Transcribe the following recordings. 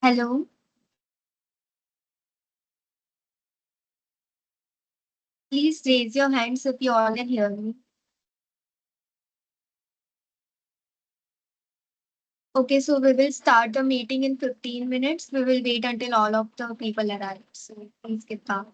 Hello, please raise your hands if you all can hear me. Okay, so we will start the meeting in 15 minutes. We will wait until all of the people arrive. So please get back.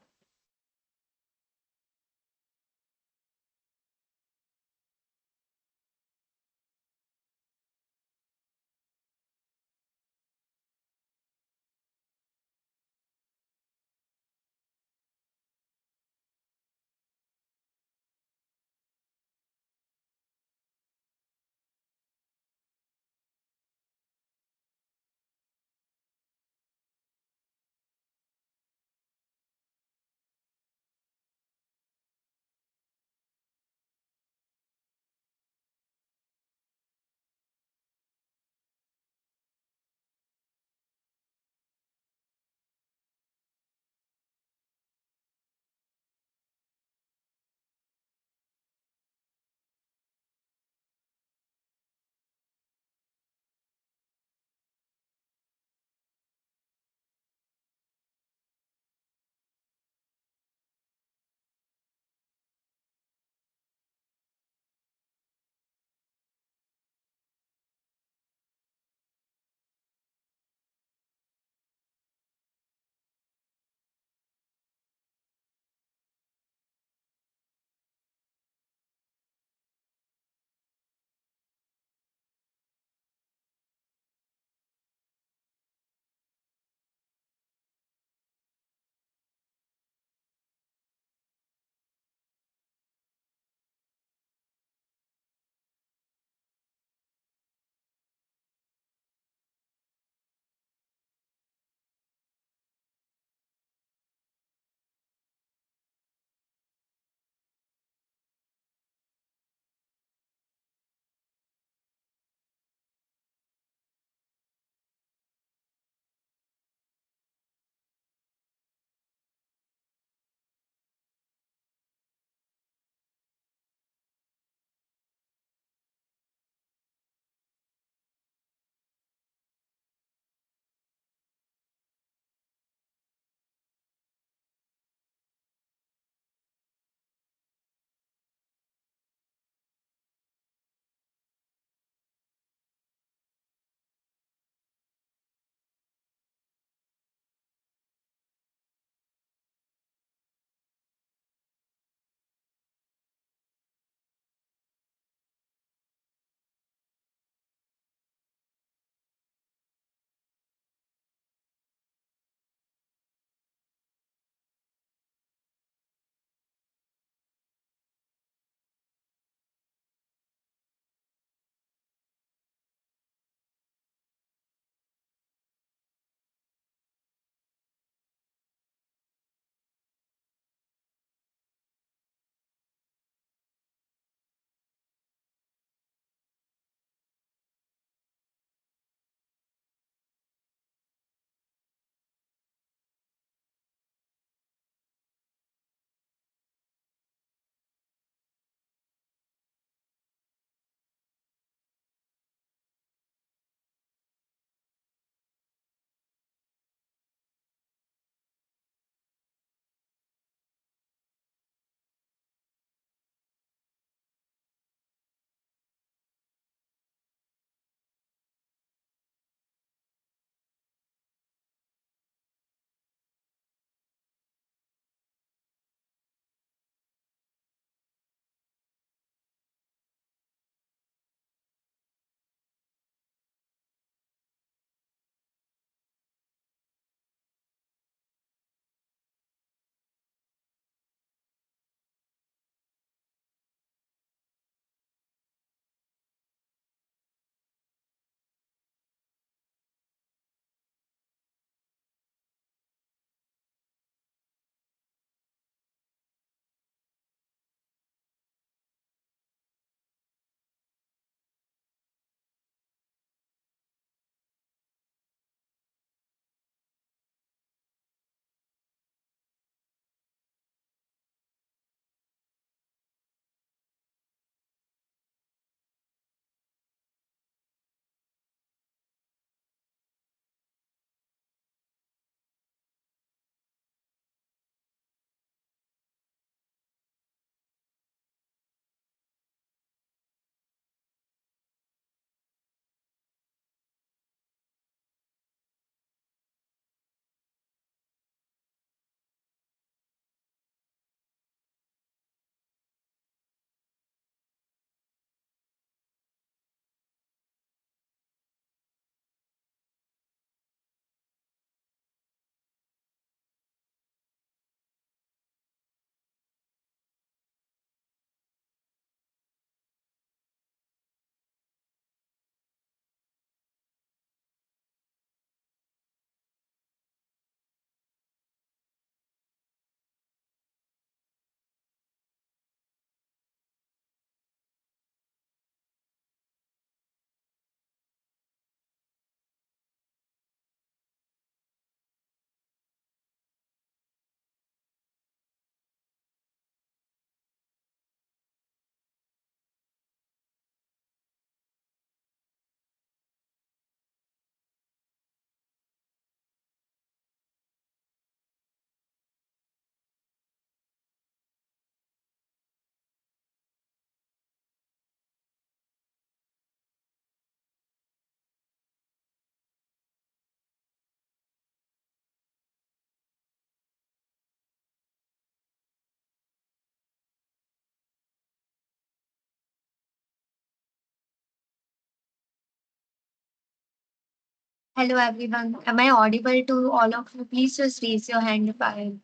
Hello everyone. Am I audible to all of you? Please just raise your hand if I am.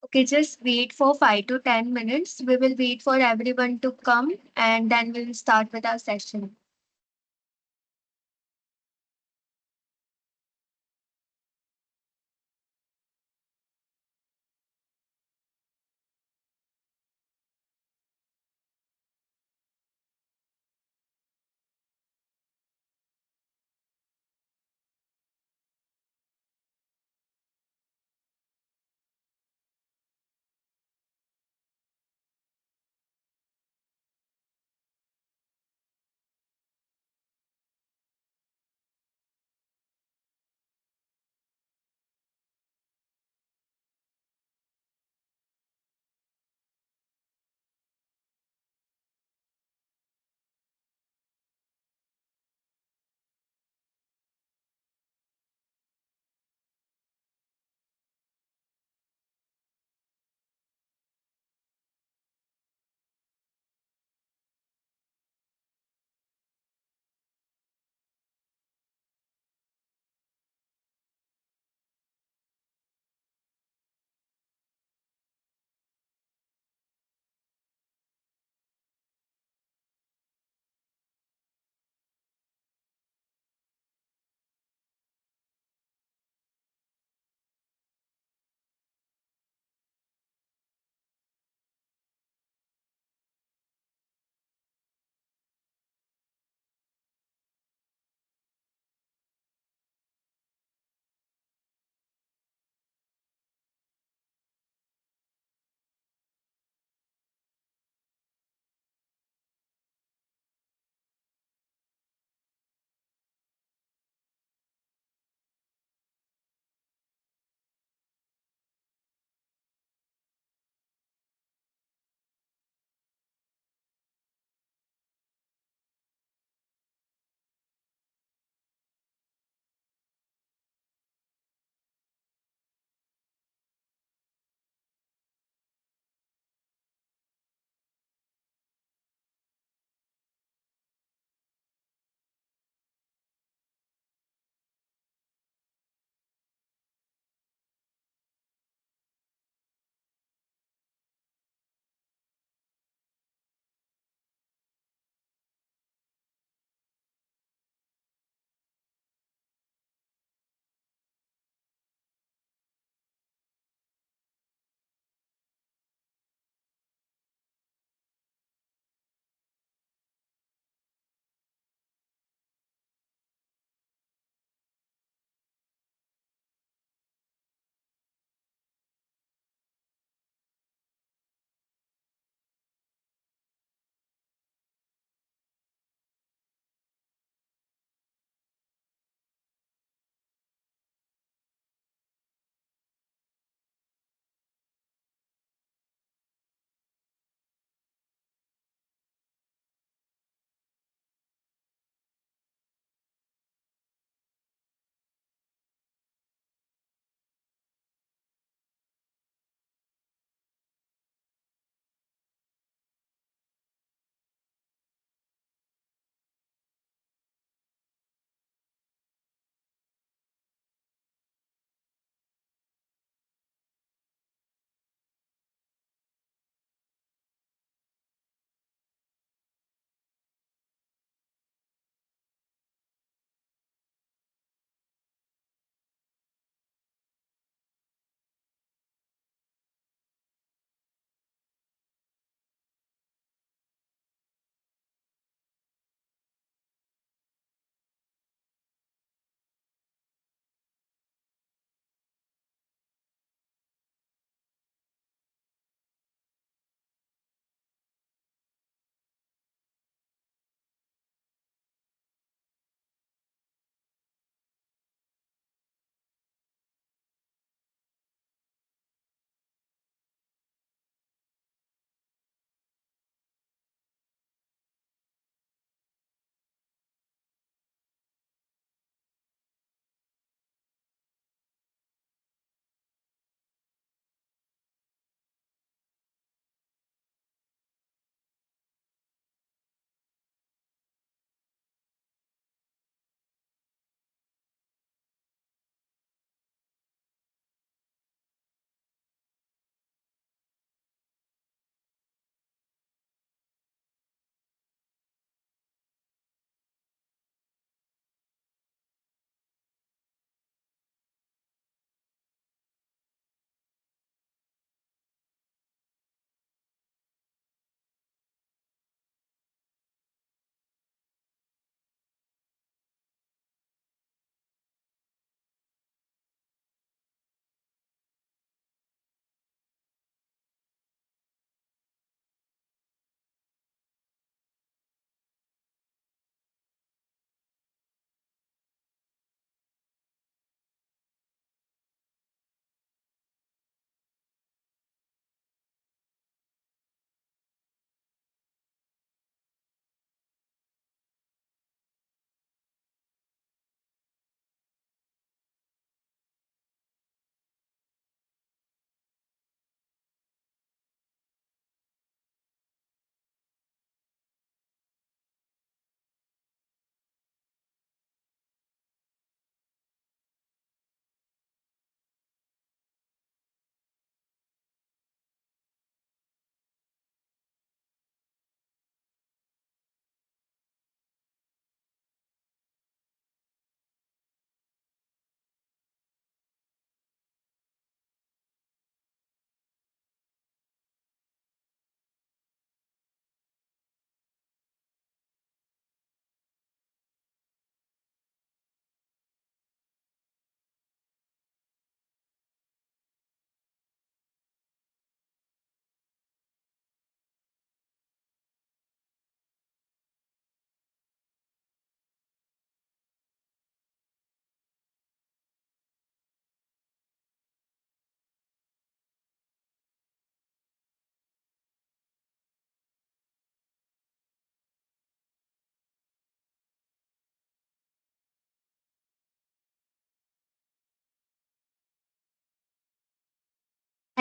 Okay, just wait for 5 to 10 minutes. We will wait for everyone to come and then we'll start with our session.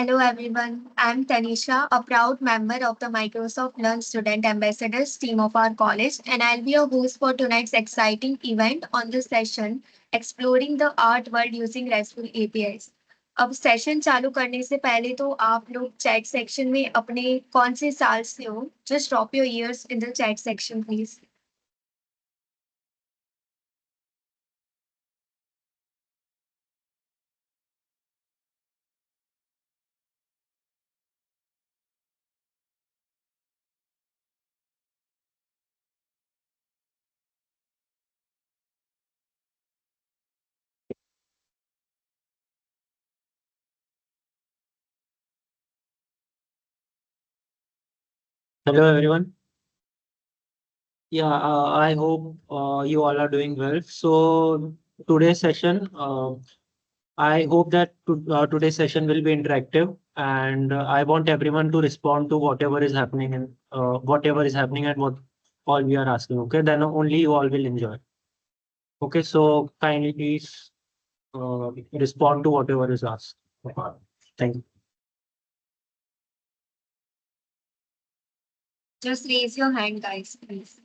Hello everyone, I'm Tanisha, a proud member of the Microsoft Learn Student Ambassadors team of our college, and I'll be your host for tonight's exciting event on the session Exploring the Art World Using RESTful APIs. अब session चालू करने से पहले तो आप लोग chat section में अपने कौन से साल से हो just drop your years in the chat section please. Hello, everyone. Yeah, I hope you all are doing well. So today's session, I hope that today's session will be interactive, and I want everyone to respond to whatever is happening and whatever is happening and what all we are asking. Okay, then only you all will enjoy. Okay, so kindly please respond to whatever is asked. Thank you. Just raise your hand, guys, please.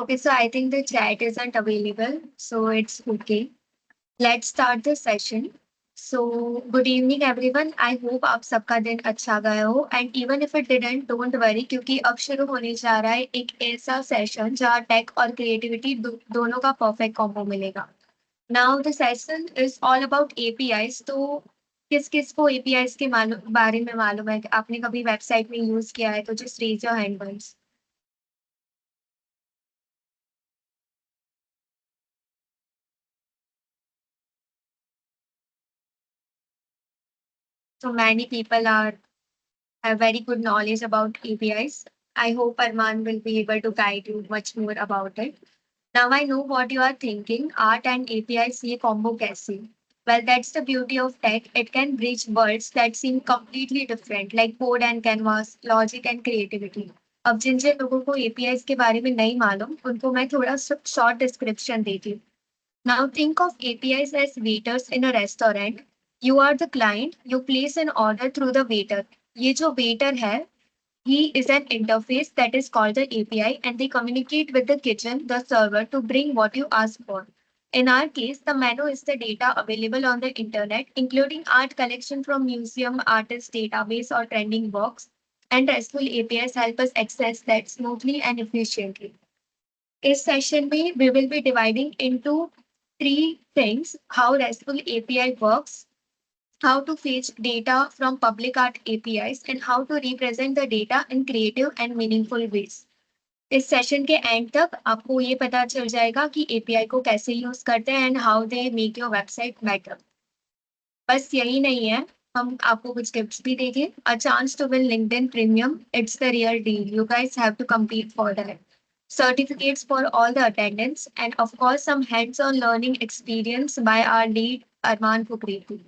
Okay, so I think the chat isn't available, so it's okay. Let's start the session. So, good evening everyone. I hope आप सबका दिन अच्छा गया हो and even if it didn't, don't worry क्योंकि अब शुरू होने जा रहा है एक ऐसा सेशन जहाँ टेक और क्रिएटिविटी दोनों का परफेक्ट कॉम्बो मिलेगा. Now the session is all about APIs. तो किस किस को APIs के बारे में मालूम है? आपने कभी वेबसाइट में यूज किया है तो just raise your hand once. So many people are have very good knowledge about APIs. I hope Arman will be able to guide you much more about it. Now I know what you are thinking. Art and APIs ये combo कैसे? Well, that's the beauty of tech. It can bridge worlds that seem completely different, like code and canvas, logic and creativity. अब जिन जिन लोगों को APIs के बारे में नहीं मालूम, उनको मैं थोड़ा short description देती हूँ. Now think of APIs as waiters in a restaurant. You are the client. You place an order through the waiter. ये जो waiter है, he is an interface that is called the API, and they communicate with the kitchen, the server, to bring what you ask for. In our case, the menu is the data available on the internet, including art collection from museum, artist database, or trending box. And RESTful APIs help us access that smoothly and efficiently. इस session में we will be dividing into three things: how RESTful API works, how to fetch data from public art APIs, and how to represent the data in creative and meaningful ways. इस session के and तक आपको ये पता चल जाएगा कि API को कैसे यूज करते हैं and how they make your website better. बस यही नहीं है, हम आपको कुछ टिप्स भी देंगे. A chance to win LinkedIn Premium. It's the real deal. You guys have to compete for that. Certificates for all the attendance, and of course, some hands-on learning experience by our lead, Arman Fukreti.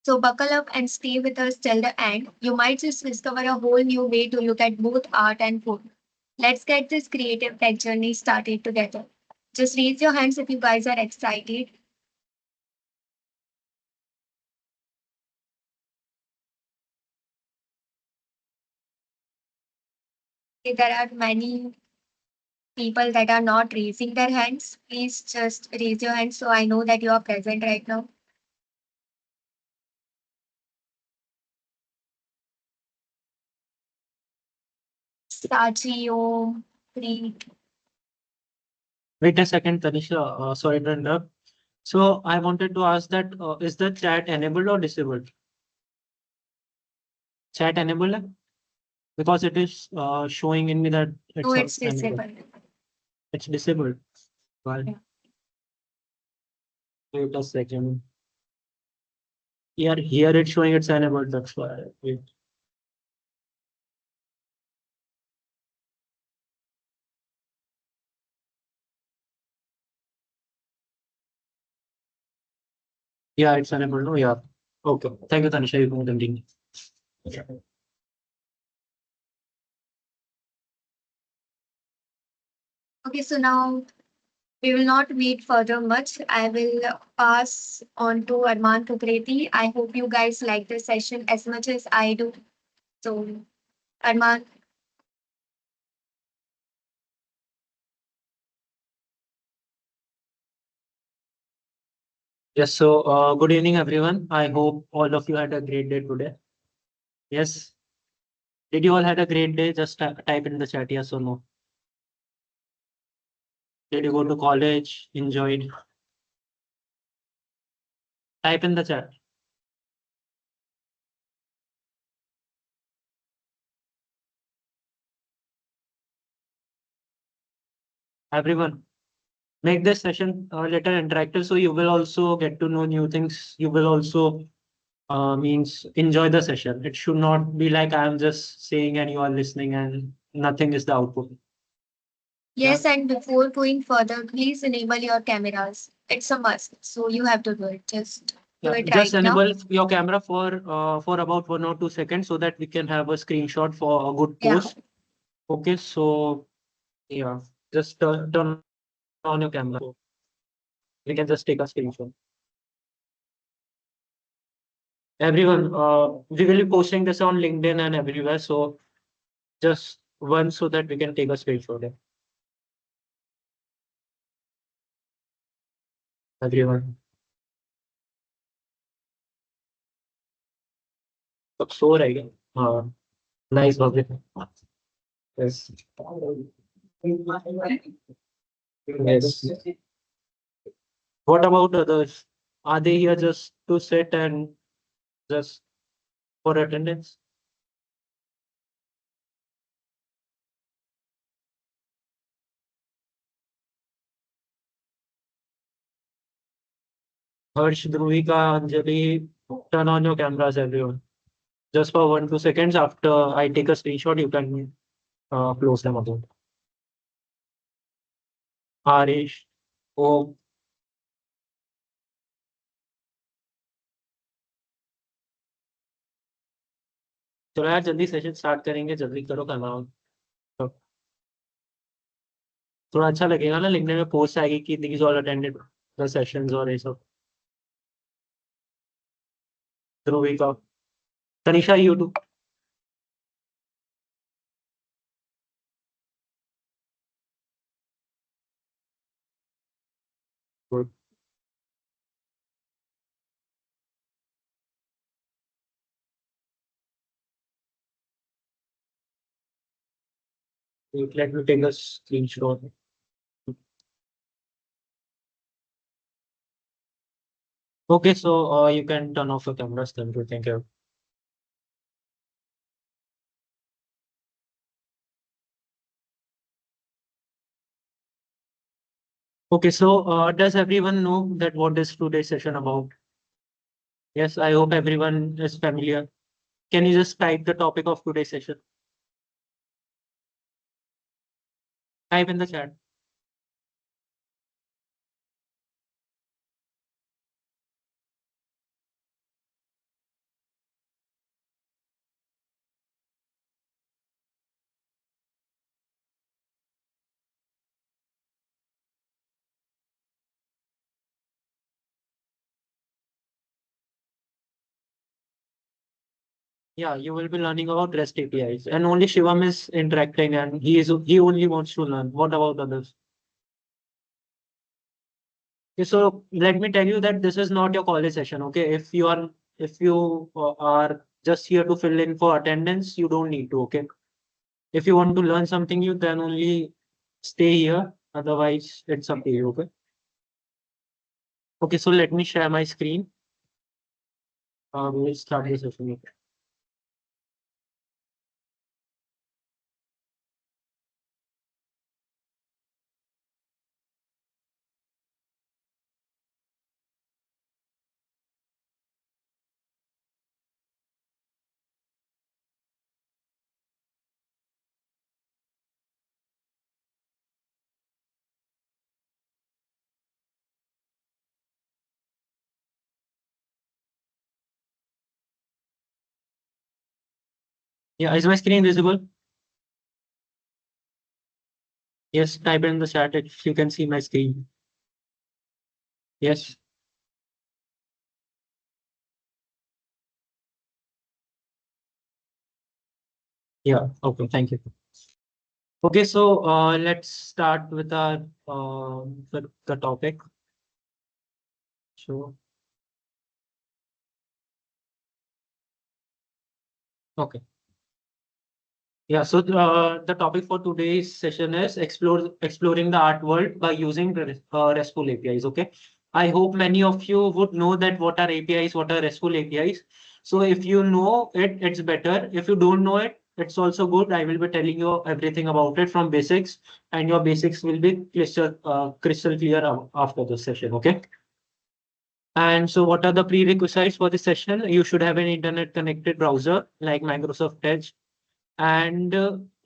So buckle up and stay with us till the end. You might just discover a whole new way to look at both art and food. Let's get this creative tech journey started together. Just raise your hands if you guys are excited. If there are many people that are not raising their hands, please just raise your hand so I know that you are present right now. Sachi, Om, Preet. Wait a second, Tanisha. Sorry to interrupt. So I wanted to ask that is the chat enabled or disabled? Chat enabled? Because it is showing in me that No, it's it's enabled. disabled. It's disabled. Well, Yeah. wait a second. Here it's showing it's enabled. That's why. Wait. Yeah, it's enabled. No, yeah. Okay. Thank you, Tanisha. You can continue. Okay, so now we will not wait further much. I will pass on to Arman Kukreti. I hope you guys like this session as much as I do. So, Arman, Yes, so good evening, everyone. I hope all of you had a great day today. Yes, did you all had a great day? Just type in the chat yes or no. Did you go to college? Enjoyed? Type in the chat. Everyone, make this session a little interactive so you will also get to know new things. You will also means enjoy the session. It should not be like I am just saying and you are listening and nothing is the output. Yeah. yes, and before going further, please enable your cameras. It's a must. So, you have to do it. Just do Yeah, it just right now. enable your camera for about 1 or 2 seconds so that we can have a screenshot for a good Yeah. post. Okay, so yeah, just turn on your camera. We can just take a screenshot. Everyone, we will be posting this on LinkedIn and everywhere. So just one so that we can take a screenshot. Yeah. Everyone, अब सो रहे क्या? हाँ, nice okay. Yes. Yes. What about others? Are they here just to sit and just for attendance? Harsh, Dhruvika, Anjali, turn on your cameras, everyone. Just for 1 2 seconds after I take a screenshot, you can close them again. Harish, oh, चलो यार जल्दी session start करेंगे जल्दी करो camera on तो थोड़ा अच्छा लगेगा ना लिखने में पोस्ट आएगी कि these all attended the sessions और ये सब Dhruvika Tanisha YouTube let me take a screenshot. Okay, so you can turn off your cameras then. Thank you. Okay, so does everyone know that what is today's session about? Yes, I hope everyone is familiar. Can you just type the topic of today's session? Type in the chat. Yeah, you will be learning about REST APIs, and only Shivam is interacting, and he only wants to learn. What about others? Okay, so let me tell you that this is not your college session. Okay, if you are just here to fill in for attendance, you don't need to. Okay, if you want to learn something, you can only stay here. Otherwise, it's up to you. Okay. Okay, so let me share my screen. We'll start the session. Yeah, is my screen visible? Yes, type it in the chat if you can see my screen. Yes. Yeah. Okay. Thank you. Okay. So let's start with our the topic. So okay. Yeah, so the topic for today's session is exploring the art world by using RESTful APIs. Okay, I hope many of you would know that what are APIs, what are RESTful APIs. So if you know it, it's better. If you don't know it, it's also good. I will be telling you everything about it from basics, and your basics will be crystal clear after this session. Okay. And so, what are the prerequisites for this session? You should have an internet connected browser like Microsoft Edge, and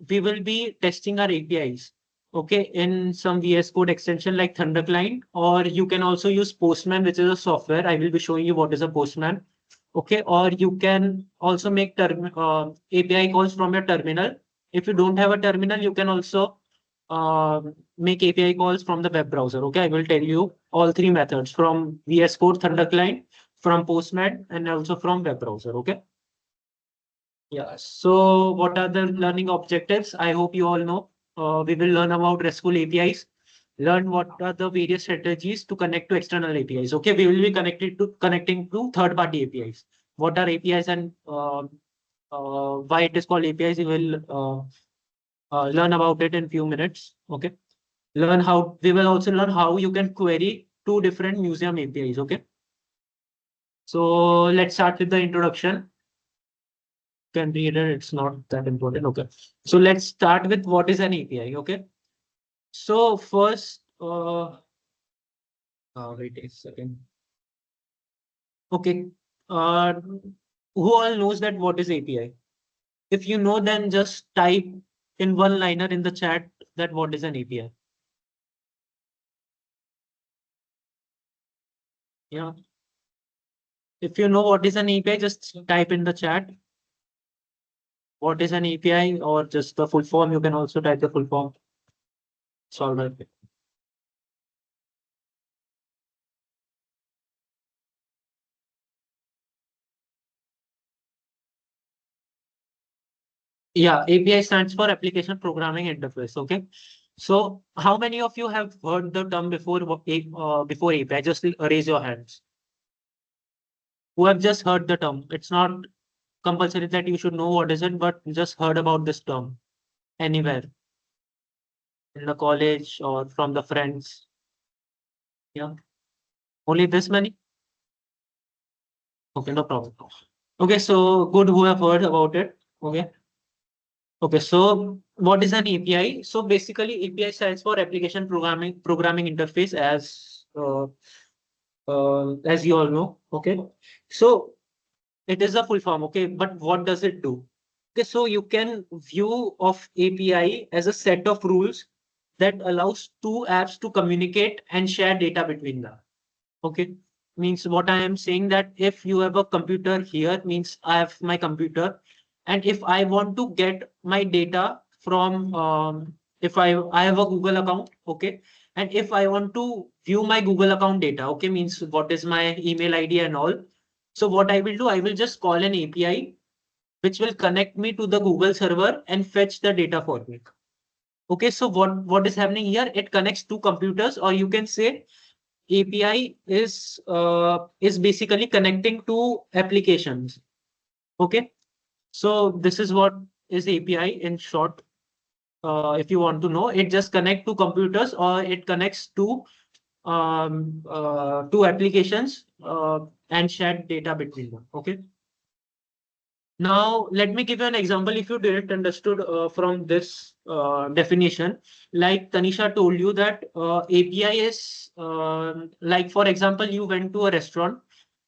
we will be testing our APIs. Okay, in some VS Code extension like Thunder Client, or you can also use Postman, which is a software. I will be showing you what is a Postman. Okay, or you can also make API calls from your terminal. If you don't have a terminal, you can also make API calls from the web browser. Okay, I will tell you all three methods from VS Code, Thunder Client, from Postman, and also from web browser. Okay. Yeah. So what are the learning objectives? I hope you all know. We will learn about RESTful APIs, learn what are the various strategies to connect to external APIs. Okay, we will be connecting to third-party APIs. What are APIs and why it is called APIs? We will learn about it in few minutes. Okay. Learn how we will also learn how you can query two different museum APIs. Okay. So let's start with the introduction. Can read it. It's not that important. Okay. So let's start with what is an API. Okay. So first, wait a second. Okay. Uh, who all knows that what is API? If you know, then just type in one liner in the chat that what is an API. Yeah. If you know what is an API, just type in the chat what is an API or just the full form. You can also type the full form. It's all right. Yeah, API stands for Application Programming Interface. Okay. So how many of you have heard the term before before API? Just raise your hands. Who have just heard the term? It's not compulsory that you should know what is it, but just heard about this term anywhere in the college or from the friends. Yeah. Only this many? Okay, no problem. Okay, so good who have heard about it. Okay. Okay, so what is an API? So basically, API stands for Application Programming Interface, as you all know. Okay, so it is a full form. Okay, but what does it do? Okay, so you can view of API as a set of rules that allows two apps to communicate and share data between them. Okay, means what I am saying that if you have a computer here, means I have my computer, and if I want to get my data from, if I have a Google account, okay, and if I want to view my Google account data, okay, means what is my email ID and all. So what I will do, I will just call an API which will connect me to the Google server and fetch the data for me. Okay, so what is happening here? It connects two computers, or you can say API is basically connecting to applications. Okay, so this is what is API in short. If you want to know, it just connect to computers or it connects to applications and share data between them. Okay. Now, let me give you an example. If you didn't understood from this definition, like Tanisha told you that API is like, for example, you went to a restaurant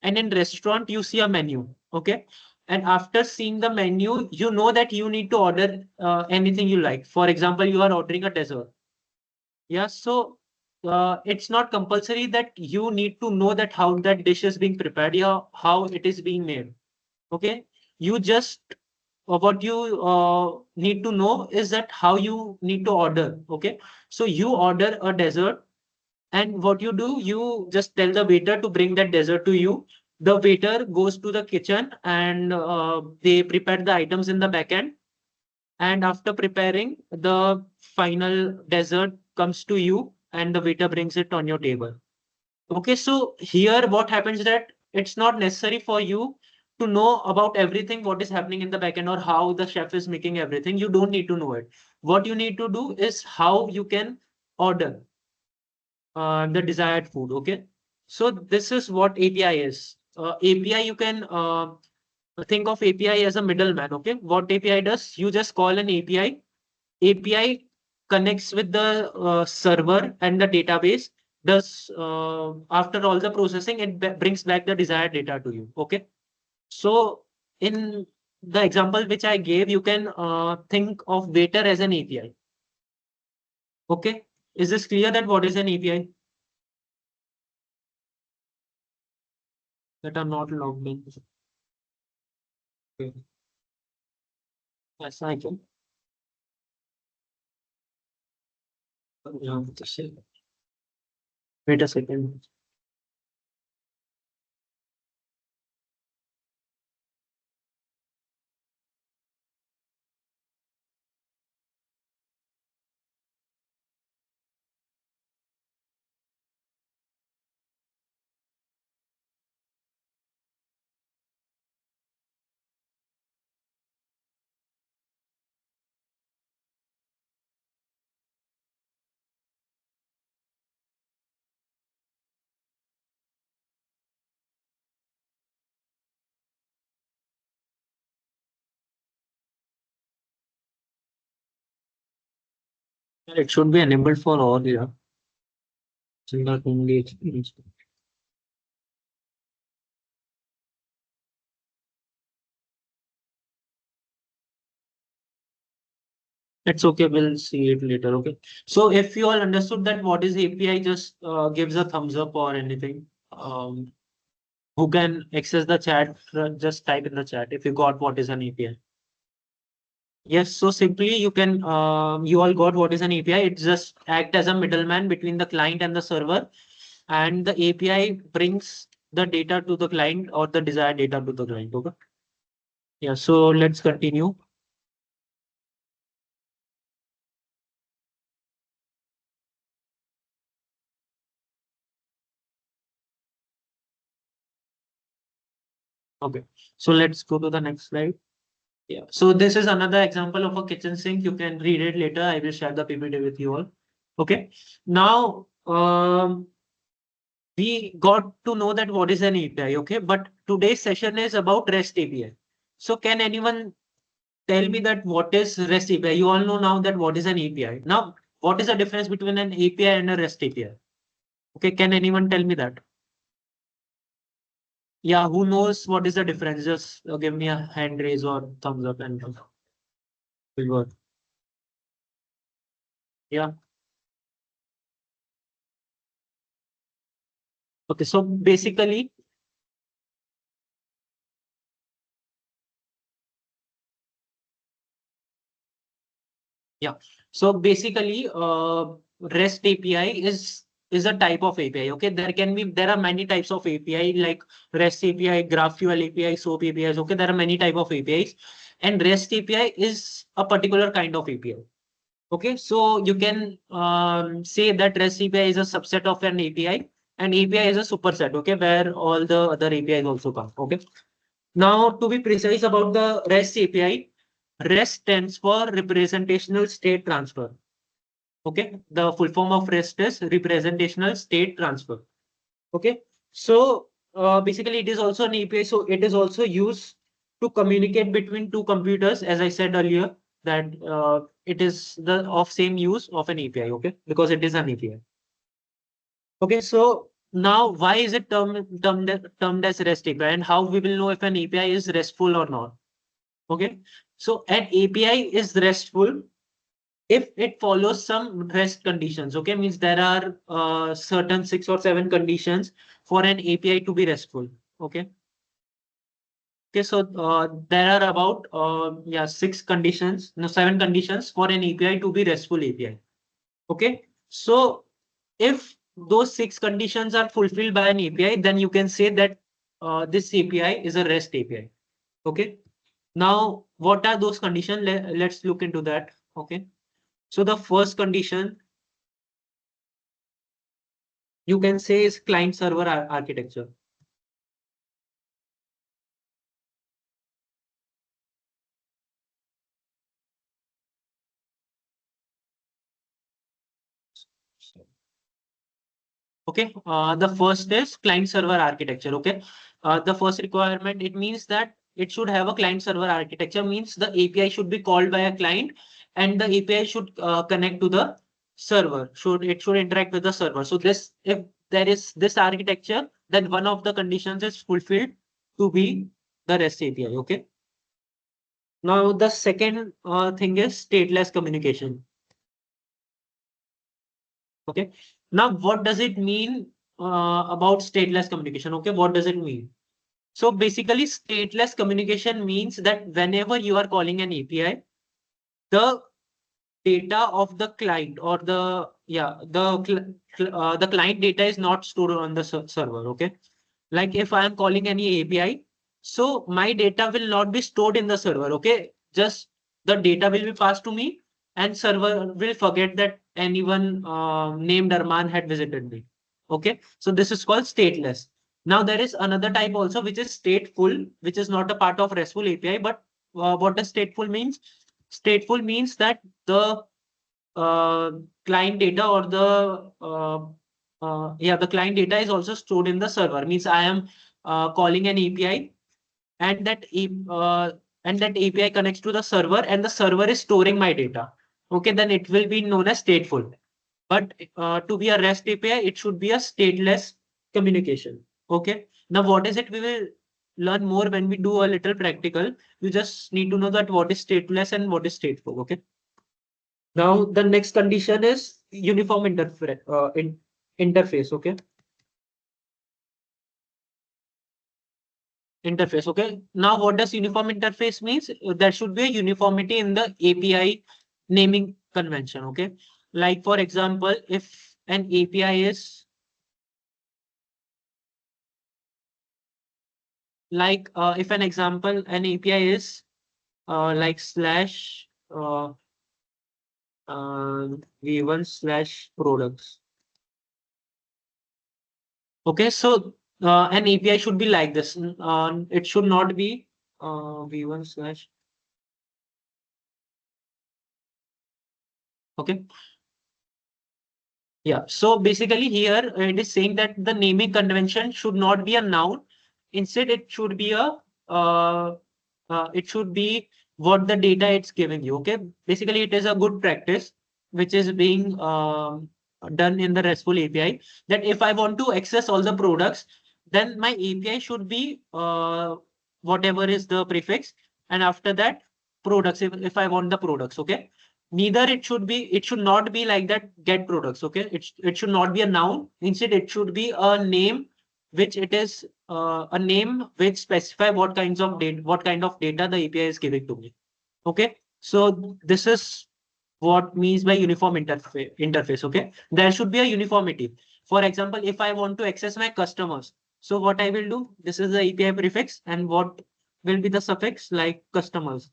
and in restaurant you see a menu. Okay. And after seeing the menu, you know that you need to order anything you like. For example, you are ordering a dessert. Yeah. So it's not compulsory that you need to know that how that dish is being prepared, yeah, how it is being made. Okay. You just what you need to know is that how you need to order. Okay, so you order a dessert, and what you do, you just tell the waiter to bring that dessert to you. The waiter goes to the kitchen and they prepare the items in the back end. And after preparing, the final dessert comes to you and the waiter brings it on your table. Okay, so here what happens is that it's not necessary for you to know about everything what is happening in the backend or how the chef is making everything. You don't need to know it. What you need to do is how you can order the desired food. Okay, so this is what API is. API, you can think of API as a middleman. Okay, what API does? You just call an API. API connects with the server and the database. Does after all the processing, it brings back the desired data to you. Okay. So in the example which I gave, you can think of waiter as an API. Okay. Is this clear that what is an API? That are not logged in. Okay. Yes, I can. Yeah, wait a second. It should be enabled for all. Yeah. So not only experience. It's okay. We'll see it later. Okay. So if you all understood that what is API, just gives a thumbs up or anything. Who can access the chat? Just type in the chat if you got what is an API. Yes. So simply you can, you all got what is an API. It just act as a middleman between the client and the server, and the API brings the data to the client or the desired data to the client. Okay. Yeah. So let's continue. Okay. So let's go to the next slide. Yeah. So this is another example of a kitchen sink. You can read it later. I will share the PPT with you all. Okay. Now, we got to know that what is an API. Okay. But today's session is about REST API. So can anyone tell me that what is REST API? You all know now that what is an API. Now, what is the difference between an API and a REST API? Okay. Can anyone tell me that? Yeah. Who knows what is the difference? Just give me a hand raise or thumbs up and we'll work. Yeah. Okay. So basically, yeah. So basically, REST API is a type of API. Okay, there are many types of API like REST API, GraphQL API, SOAP APIs. Okay, there are many type of APIs, and REST API is a particular kind of API. Okay, so you can say that REST API is a subset of an API, and API is a superset. Okay, where all the other APIs also come. Okay. Now, to be precise about the REST API, REST stands for Representational State Transfer. Okay, the full form of REST is Representational State Transfer. Okay, so basically it is also an API, so it is also used to communicate between two computers, as I said earlier, that it is the of same use of an API. Okay, because it is an API. Okay, so now why is it termed as REST API, and how we will know if an API is RESTful or not? Okay, so an API is RESTful if it follows some REST conditions. Okay, means there are certain 6 or 7 conditions for an API to be RESTful. Okay, Okay, so there are about 7 conditions for an API to be RESTful API. Okay, so if those 6 conditions are fulfilled by an API, then you can say that this API is a REST API. Okay, now what are those conditions? Let's look into that. Okay, so the first condition you can say is client server architecture. Okay, the first is client server architecture. Okay, the first requirement, it means that it should have a client server architecture, means the API should be called by a client and the API should connect to the server. It should interact with the server. So this, if there is this architecture, then one of the conditions is fulfilled to be the REST API. Okay. Now the second thing is stateless communication. Okay. Now what does it mean about stateless communication? Okay, what does it mean? So basically, stateless communication means that whenever you are calling an API, the data of the client or the client data is not stored on the server. Okay, like if I am calling any API, so my data will not be stored in the server. Okay, just the data will be passed to me, and server will forget that anyone named Arman had visited me. Okay, so this is called stateless. Now there is another type also, which is stateful, which is not a part of RESTful API. But what does stateful means? Stateful means that the uh, client data or the client data is also stored in the server. Means I am calling an API, and that API connects to the server, and the server is storing my data. Okay, then it will be known as stateful. But to be a REST API, it should be a stateless communication. Okay. Now, what is it? We will learn more when we do a little practical. You just need to know that what is stateless and what is stateful. Okay. Now, the next condition is uniform interface. Okay. Interface. Okay. Now, what does uniform interface means? There should be a uniformity in the API naming convention. Okay. Like, for example, if an API is if an example, an API is like slash v1 slash products. Okay, so an API should be like this. It should not be v1 slash. Okay, yeah. So basically here it is saying that the naming convention should not be a noun. Instead, it should be uh, it should be what the data it's giving you. Okay, basically it is a good practice which is being done in the RESTful API, that if I want to access all the products, then my API should be whatever is the prefix, and after that products, if I want the products. Okay, neither it should not be like that get products. Okay, it should not be a noun. Instead, it should be a name, which it is a name which specify what kind of data the API is giving to me. Okay, so this is what means by uniform interface. Okay, there should be a uniformity. For example, if I want to access my customers, so what I will do, this is the API prefix, and what will be the suffix, like customers.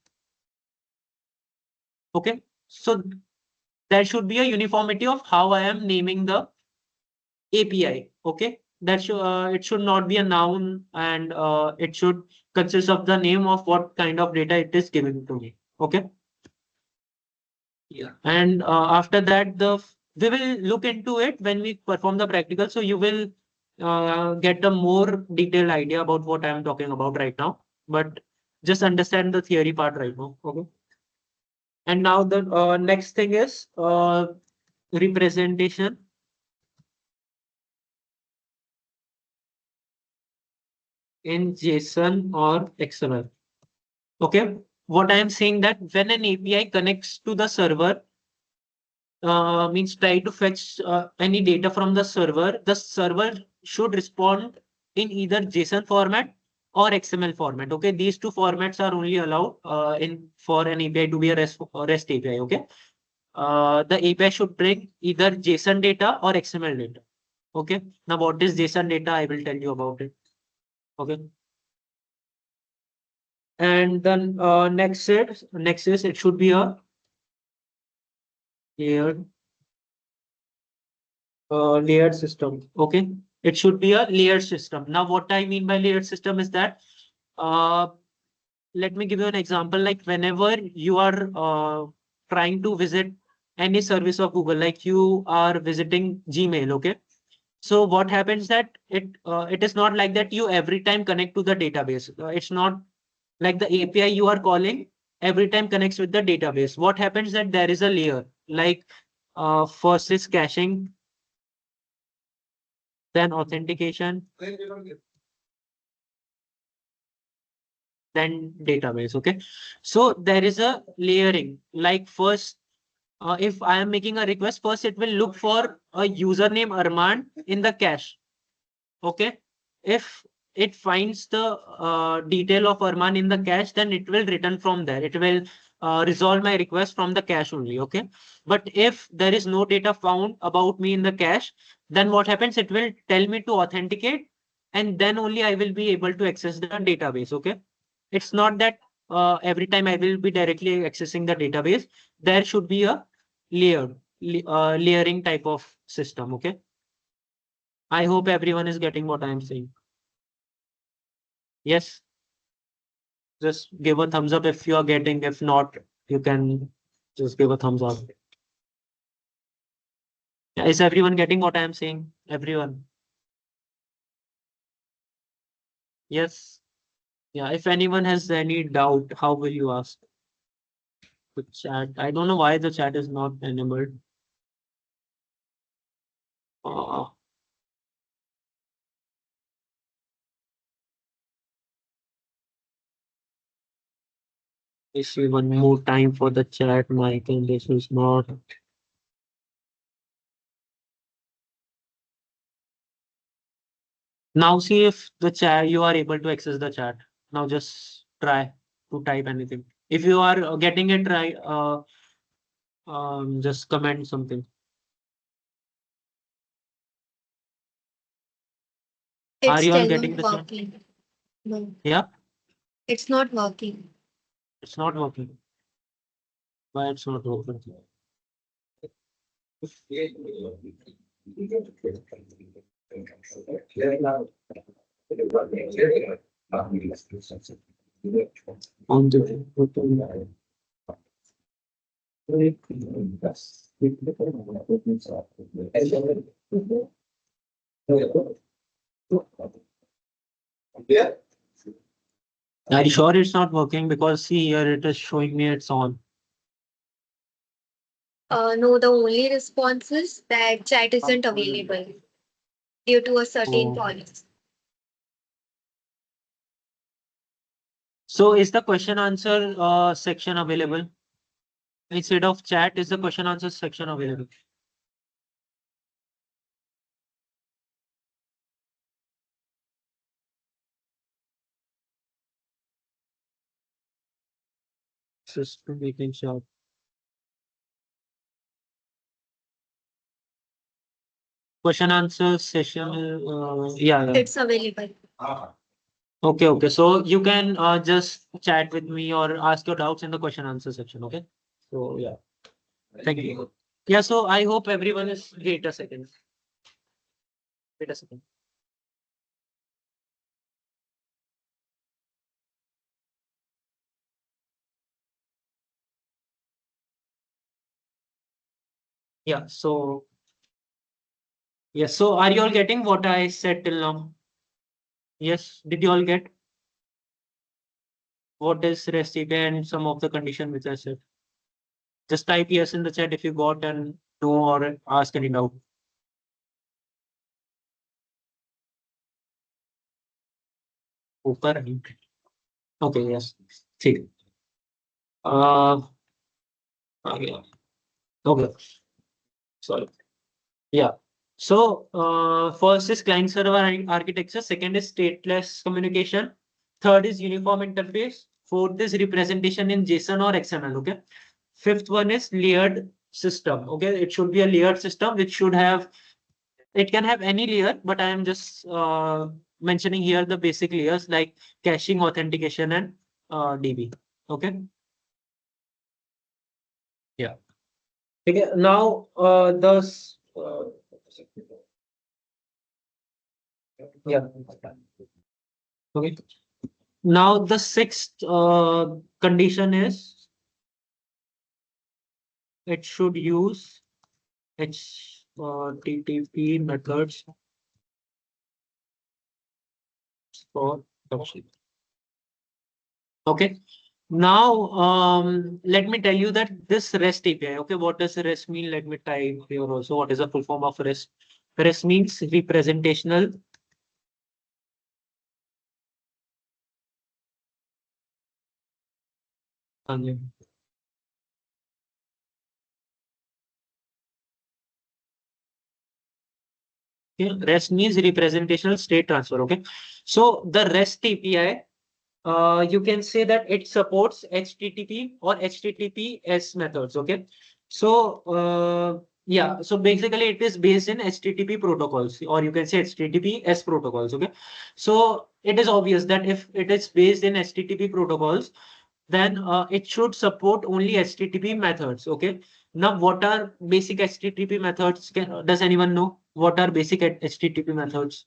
Okay, so there should be a uniformity of how I am naming the API. Okay, it should not be a noun, and it should consist of the name of what kind of data it is giving to me. Okay. Yeah. And after that, we will look into it when we perform the practical. So you will get a more detailed idea about what I am talking about right now. But just understand the theory part right now. Okay. And now the next thing is representation in JSON or XML. Okay. What I am saying, that when an API connects to the server, means try to fetch any data from the server should respond in either JSON format or XML format. Okay, these two formats are only allowed in for an API to be a REST API. Okay, the API should bring either JSON data or XML data. Okay, now what is JSON data? I will tell you about it. Okay, and then next is it should be a layered layered system. Okay, it should be a layered system. Now, what I mean by layered system is that uh, let me give you an example. Like whenever you are trying to visit any service of Google, like you are visiting Gmail. Okay, so what happens that it is not like that you every time connect to the database. It's not like the API you are calling every time connects with the database. What happens that there is a layer like first is caching, then authentication, then database. Okay, so there is a layering. Like first, if I am making a request, first it will look for a username Arman in the cache. Okay, if it finds the detail of Arman in the cache, then it will return from there. It will resolve my request from the cache only. Okay, but if there is no data found about me in the cache, then what happens? It will tell me to authenticate, and then only I will be able to access the database. Okay, it's not that every time I will be directly accessing the database. There should be a layering type of system. Okay, I hope everyone is getting what I am saying. Yes, just give a thumbs up if you are getting. If not, you can just give a thumbs up. Is everyone getting what I am saying? Everyone. Yes. Yeah. If anyone has any doubt, how will you ask? The chat. I don't know why the chat is not enabled. Uh, Issue one more time for the chat, Michael. This is not. Now see if the chat you are able to access the chat. Now just try to type anything. If you are getting it right, just comment something. Are It's you all still getting not the chat? working. No, Yeah, it's not working. it's not working. Why it's not working? On the Are you sure it's not working? Because see here it is showing me it's on. No, the only response is that chat isn't available due to a certain Oh. policy. So is the question answer section available? Instead of chat, is the question answer section available? Just making sure. Question answer session. Yeah, yeah. It's available. Okay, okay. So you can just chat with me or ask your doubts in the question answer section. Okay. So yeah, thank you. Yeah. So I hope everyone is. Wait a second. Wait a second. Yeah. So yes. So are you all getting what I said till now? Yes. Did you all get what is REST API and some of the condition which I said? Just type yes in the chat if you got and no or ask any doubt. ऊपर okay, yes. ठीक. Uh, okay. Okay. Sorry. Yeah. So first is client server architecture. Second is stateless communication. Third is uniform interface. Fourth is representation in JSON or XML. Okay. Fifth one is layered system. Okay. It should be a layered system which should have, it can have any layer, but I am just mentioning here the basic layers like caching, authentication, and DB. Okay. Yeah. Okay. Now, yeah. Okay. Now the sixth condition is it should use HTTP methods for adoption. Okay. Now, let me tell you that this REST API, okay, what does REST mean? Let me type here also. What is the full form of REST? REST means representational. Okay. REST means representational state transfer. Okay. So the REST API, you can say that it supports HTTP or HTTPS methods. Okay. So, yeah, so basically it is based in HTTP protocols, or you can say HTTPS protocols. Okay. So it is obvious that if it is based in HTTP protocols, then it should support only HTTP methods. Okay. Now, what are basic HTTP methods? Does anyone know what are basic HTTP methods?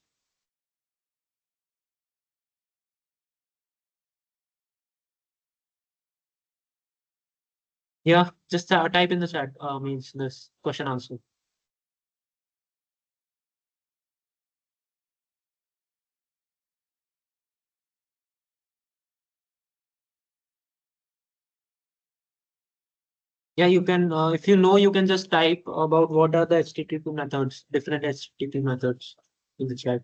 Yeah, just type in the chat, means this question answer. Yeah, you can, if you know, you can just type about what are the HTTP methods, different HTTP methods in the chat.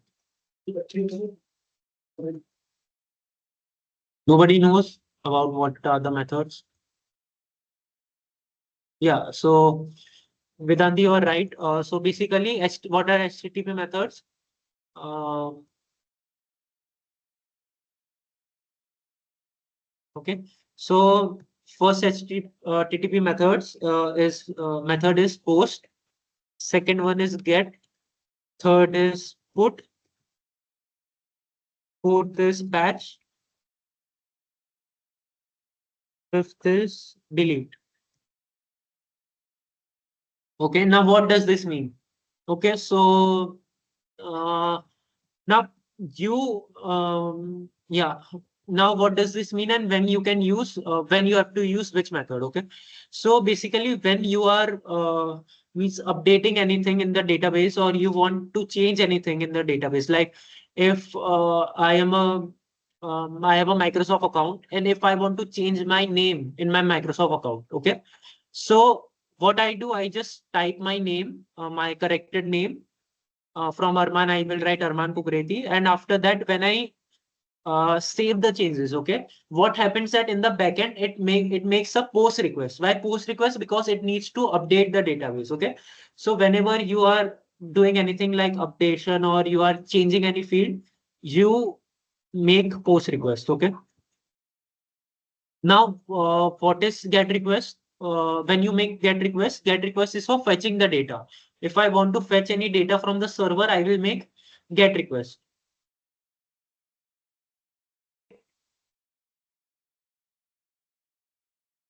Nobody knows about what are the methods. Yeah, so Vedanti, you are right. So basically, what are HTTP methods? Uh, okay, so first HTTP methods is method is post. Second one is get. Third is put. Fourth is patch. Fifth is delete. Okay, now what does this mean? Okay, so uh, now yeah, now what does this mean and when you can use, when you have to use which method? Okay, so basically when you are means updating anything in the database or you want to change anything in the database, like if I have a Microsoft account and if I want to change my name in my Microsoft account, okay, so what I do, I just type my name, my corrected name. From Arman, I will write Arman Kukreti. And after that, when I save the changes, okay, what happens that in the backend, it makes a post request. Why post request? Because it needs to update the database. Okay. So whenever you are doing anything like updation or you are changing any field, you make post request. Okay. Now, what is get request? When you make get request is for fetching the data. If I want to fetch any data from the server, I will make get request.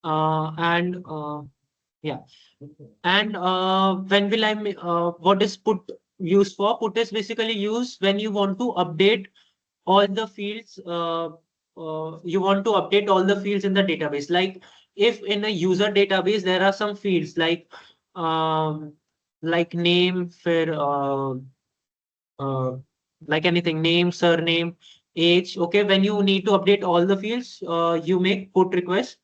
And yeah, and when will what is put used for? Put is basically used when you want to update all the fields. You want to update all the fields in the database. Like if in a user database there are some fields um, like name, for uh, like anything, name, surname, age. Okay, when you need to update all the fields, you make put request.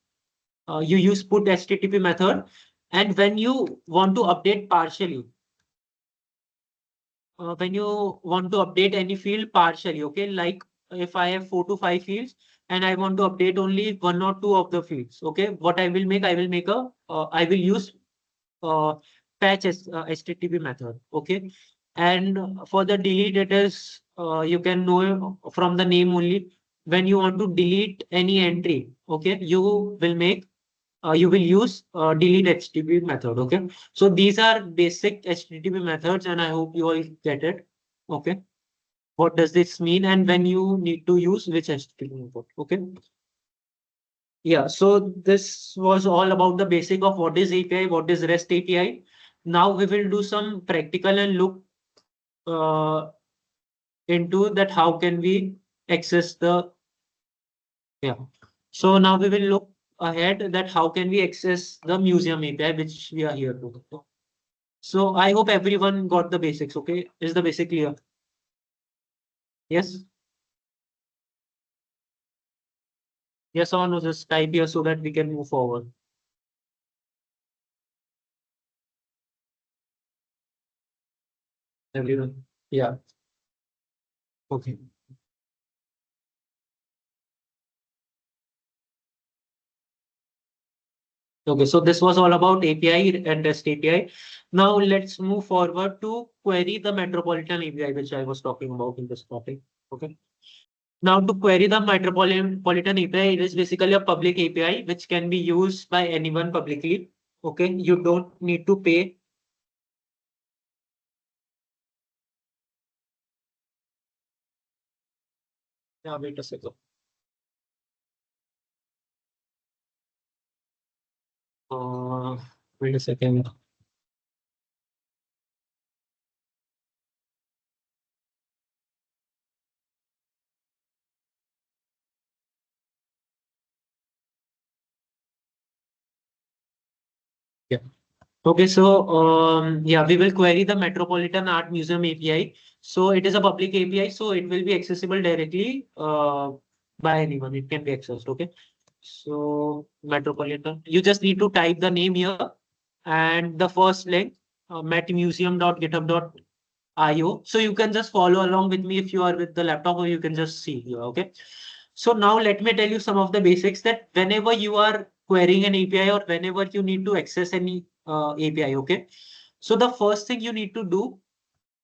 You use put HTTP method, and when you want to update partially, when you want to update any field partially, okay, like if I have 4 to 5 fields and I want to update only one or two of the fields, okay, what I will make I will use uh, patch HTTP method, okay, and for the delete it is you can know from the name only. when you want to delete any entry, okay, you will use delete HTTP method. Okay, so these are basic HTTP methods, and I hope you all get it. Okay, what does this mean, and when you need to use which HTTP method? Okay, yeah. So this was all about the basic of what is API, what is REST API. Now we will do some practical and look uh, into that. How can we access the yeah? So now we will look ahead that how can we access the museum API, which we are here to. So I hope everyone got the basics. Okay, is the basic clear? Yes, yes or no? Just type here so that we can move forward. Everyone. Yeah. Okay. Okay. So this was all about API and REST API. Now let's move forward to query the Metropolitan API, which I was talking about in this topic. Okay. Now to query the Metropolitan API, it is basically a public API which can be used by anyone publicly. Okay. You don't need to pay. Yeah, wait a second. Uh, Wait a second. Yeah. Okay, so yeah, we will query the Metropolitan Art Museum API. So it is a public API, so it will be accessible directly by anyone. It can be accessed. Okay. So Metropolitan, you just need to type the name here and the first link, metmuseum.github.io. So you can just follow along with me if you are with the laptop, or you can just see here. Okay. So now let me tell you some of the basics that whenever you are querying an API or whenever you need to access any API, okay? So the first thing you need to do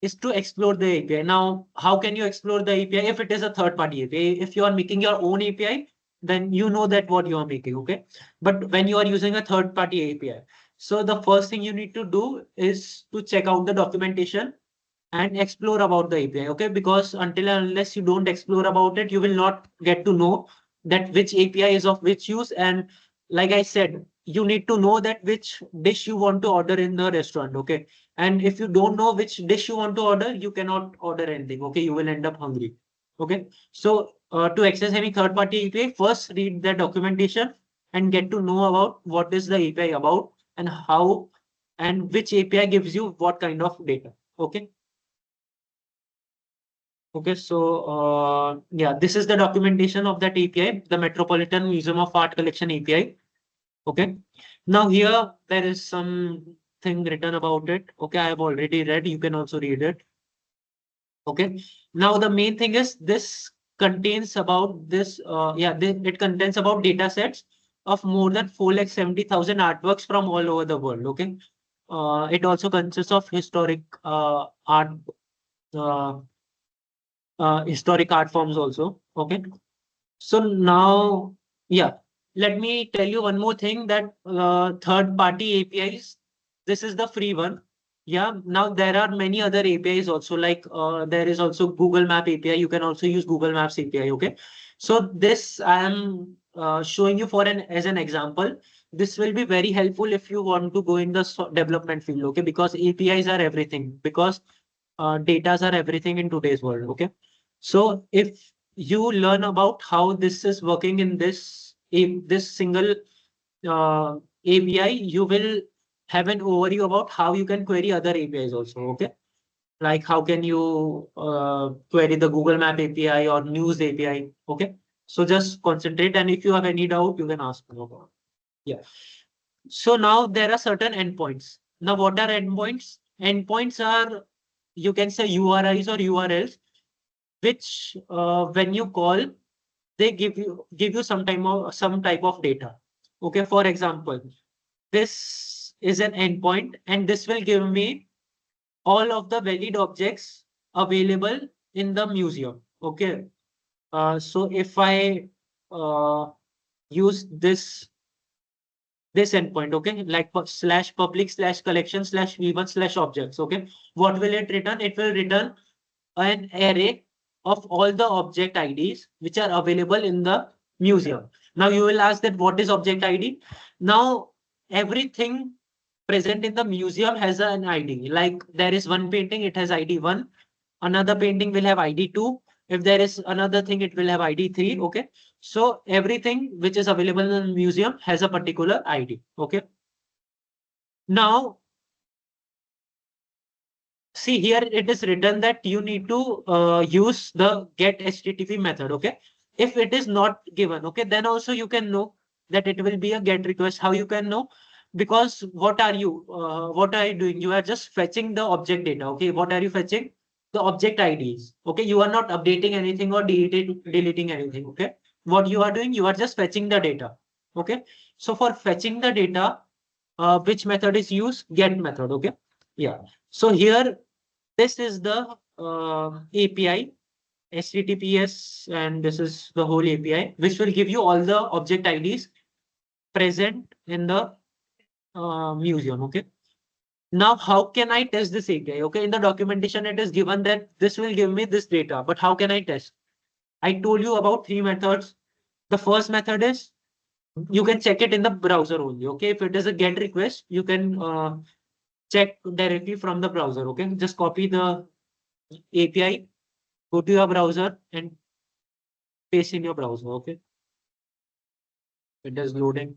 is to explore the API. Now, how can you explore the API if it is a third-party API? If you are making your own API, then you know that what you are making, okay? But when you are using a third-party API, so the first thing you need to do is to check out the documentation and explore about the API. Okay, because until and unless you don't explore about it, you will not get to know that which API is of which use. And like I said, you need to know that which dish you want to order in the restaurant. Okay, and if you don't know which dish you want to order, you cannot order anything. Okay, you will end up hungry. Okay, so to access any third party API, first read the documentation and get to know about what is the API about and how and which API gives you what kind of data. Okay. Okay, so yeah, this is the documentation of that API, the Metropolitan Museum of Art Collection API. Okay, now here there is something written about it. Okay, I have already read. You can also read it. Okay, now the main thing is this contains about this. It contains about data sets of more than 4,70,000 artworks from all over the world. Okay, it also consists of uh, historic art forms also. Okay. So now, yeah, let me tell you one more thing that third-party APIs, this is the free one. Yeah, now there are many other APIs also, like there is also Google Map API. You can also use Google Maps API. Okay, so this I am showing you for an as an example. This will be very helpful if you want to go in the development field. Okay, because APIs are everything. Because datas are everything in today's world. Okay, so if you learn about how this is working in this single API, you will have an overview about how you can query other APIs also. Okay, like how can you query the Google Map API or News API. Okay, so just concentrate, and if you have any doubt, you can ask me about. Yeah. So now there are certain endpoints. Now, what are endpoints? Endpoints are, you can say, URIs or URLs, which when you call, they give you some type of data. Okay, for example, this is an endpoint, and this will give me all of the valid objects available in the museum. Okay, So if I use this endpoint, okay, like slash public slash collection slash v1 slash objects, okay, what will it return? It will return an array of all the object IDs which are available in the museum. Now you will ask that what is object ID? Now everything present in the museum has an ID. Like there is one painting, it has ID 1. Another painting will have ID 2. If there is another thing, it will have ID 3. Okay. So everything which is available in the museum has a particular ID. Okay. Now, see here it is written that you need to use the get HTTP method. Okay. If it is not given, okay, then also you can know that it will be a get request. How you can know? Because what are you doing? You are just fetching the object data. Okay. What are you fetching? The object IDs. Okay. You are not updating anything or deleting anything. Okay. What you are doing, you are just fetching the data. Okay. So for fetching the data, which method is used? Get method. Okay. Yeah. So here this is the API, HTTPS, and this is the whole API, which will give you all the object IDs present in the museum. Okay. Now, how can I test this API? Okay. In the documentation, it is given that this will give me this data, but how can I test? I told you about three methods. The first method is you can check it in the browser only. Okay. If it is a GET request, you can check directly from the browser. Okay. Just copy the API, go to your browser and paste in your browser. Okay, it is loading.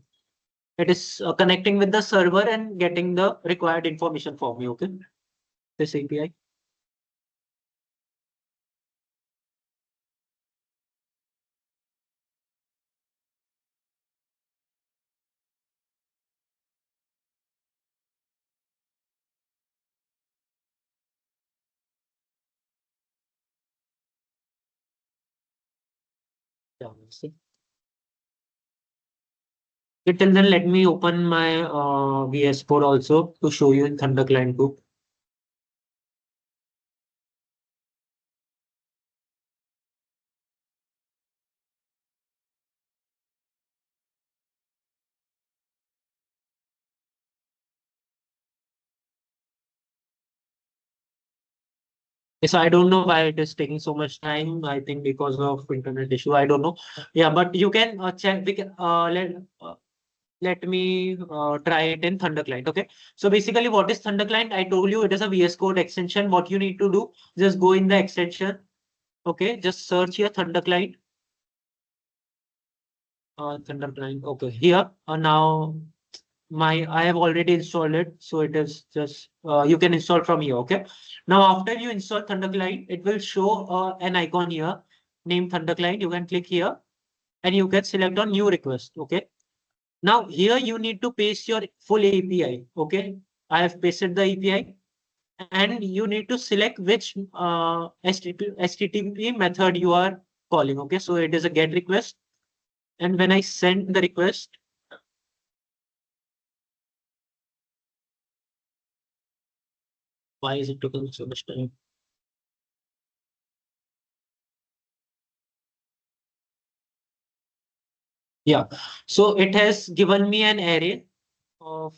It is connecting with the server and getting the required information for me. Okay, this API. Yeah, let's see. Okay, till then, let me open my VS Code also to show you in Thunder Client too. Yes, I don't know why it is taking so much time. I think because of internet issue. I don't know. Yeah, but you can check. We can let me try it in Thunder Client. Okay. So basically, what is Thunder Client? I told you it is a VS Code extension. What you need to do, just go in the extension. Okay. Just search here Thunder Client. Thunder Client. Okay. Here now I have already installed it. So it is just you can install from here. Okay. Now after you install Thunder Client, it will show an icon here named Thunder Client. You can click here and you can select on new request. Okay. Now here you need to paste your full API. Okay. I have pasted the API and you need to select which HTTP method you are calling. Okay. So it is a get request. And when I send the request, why is it taking so much time? Yeah. So it has given me an array of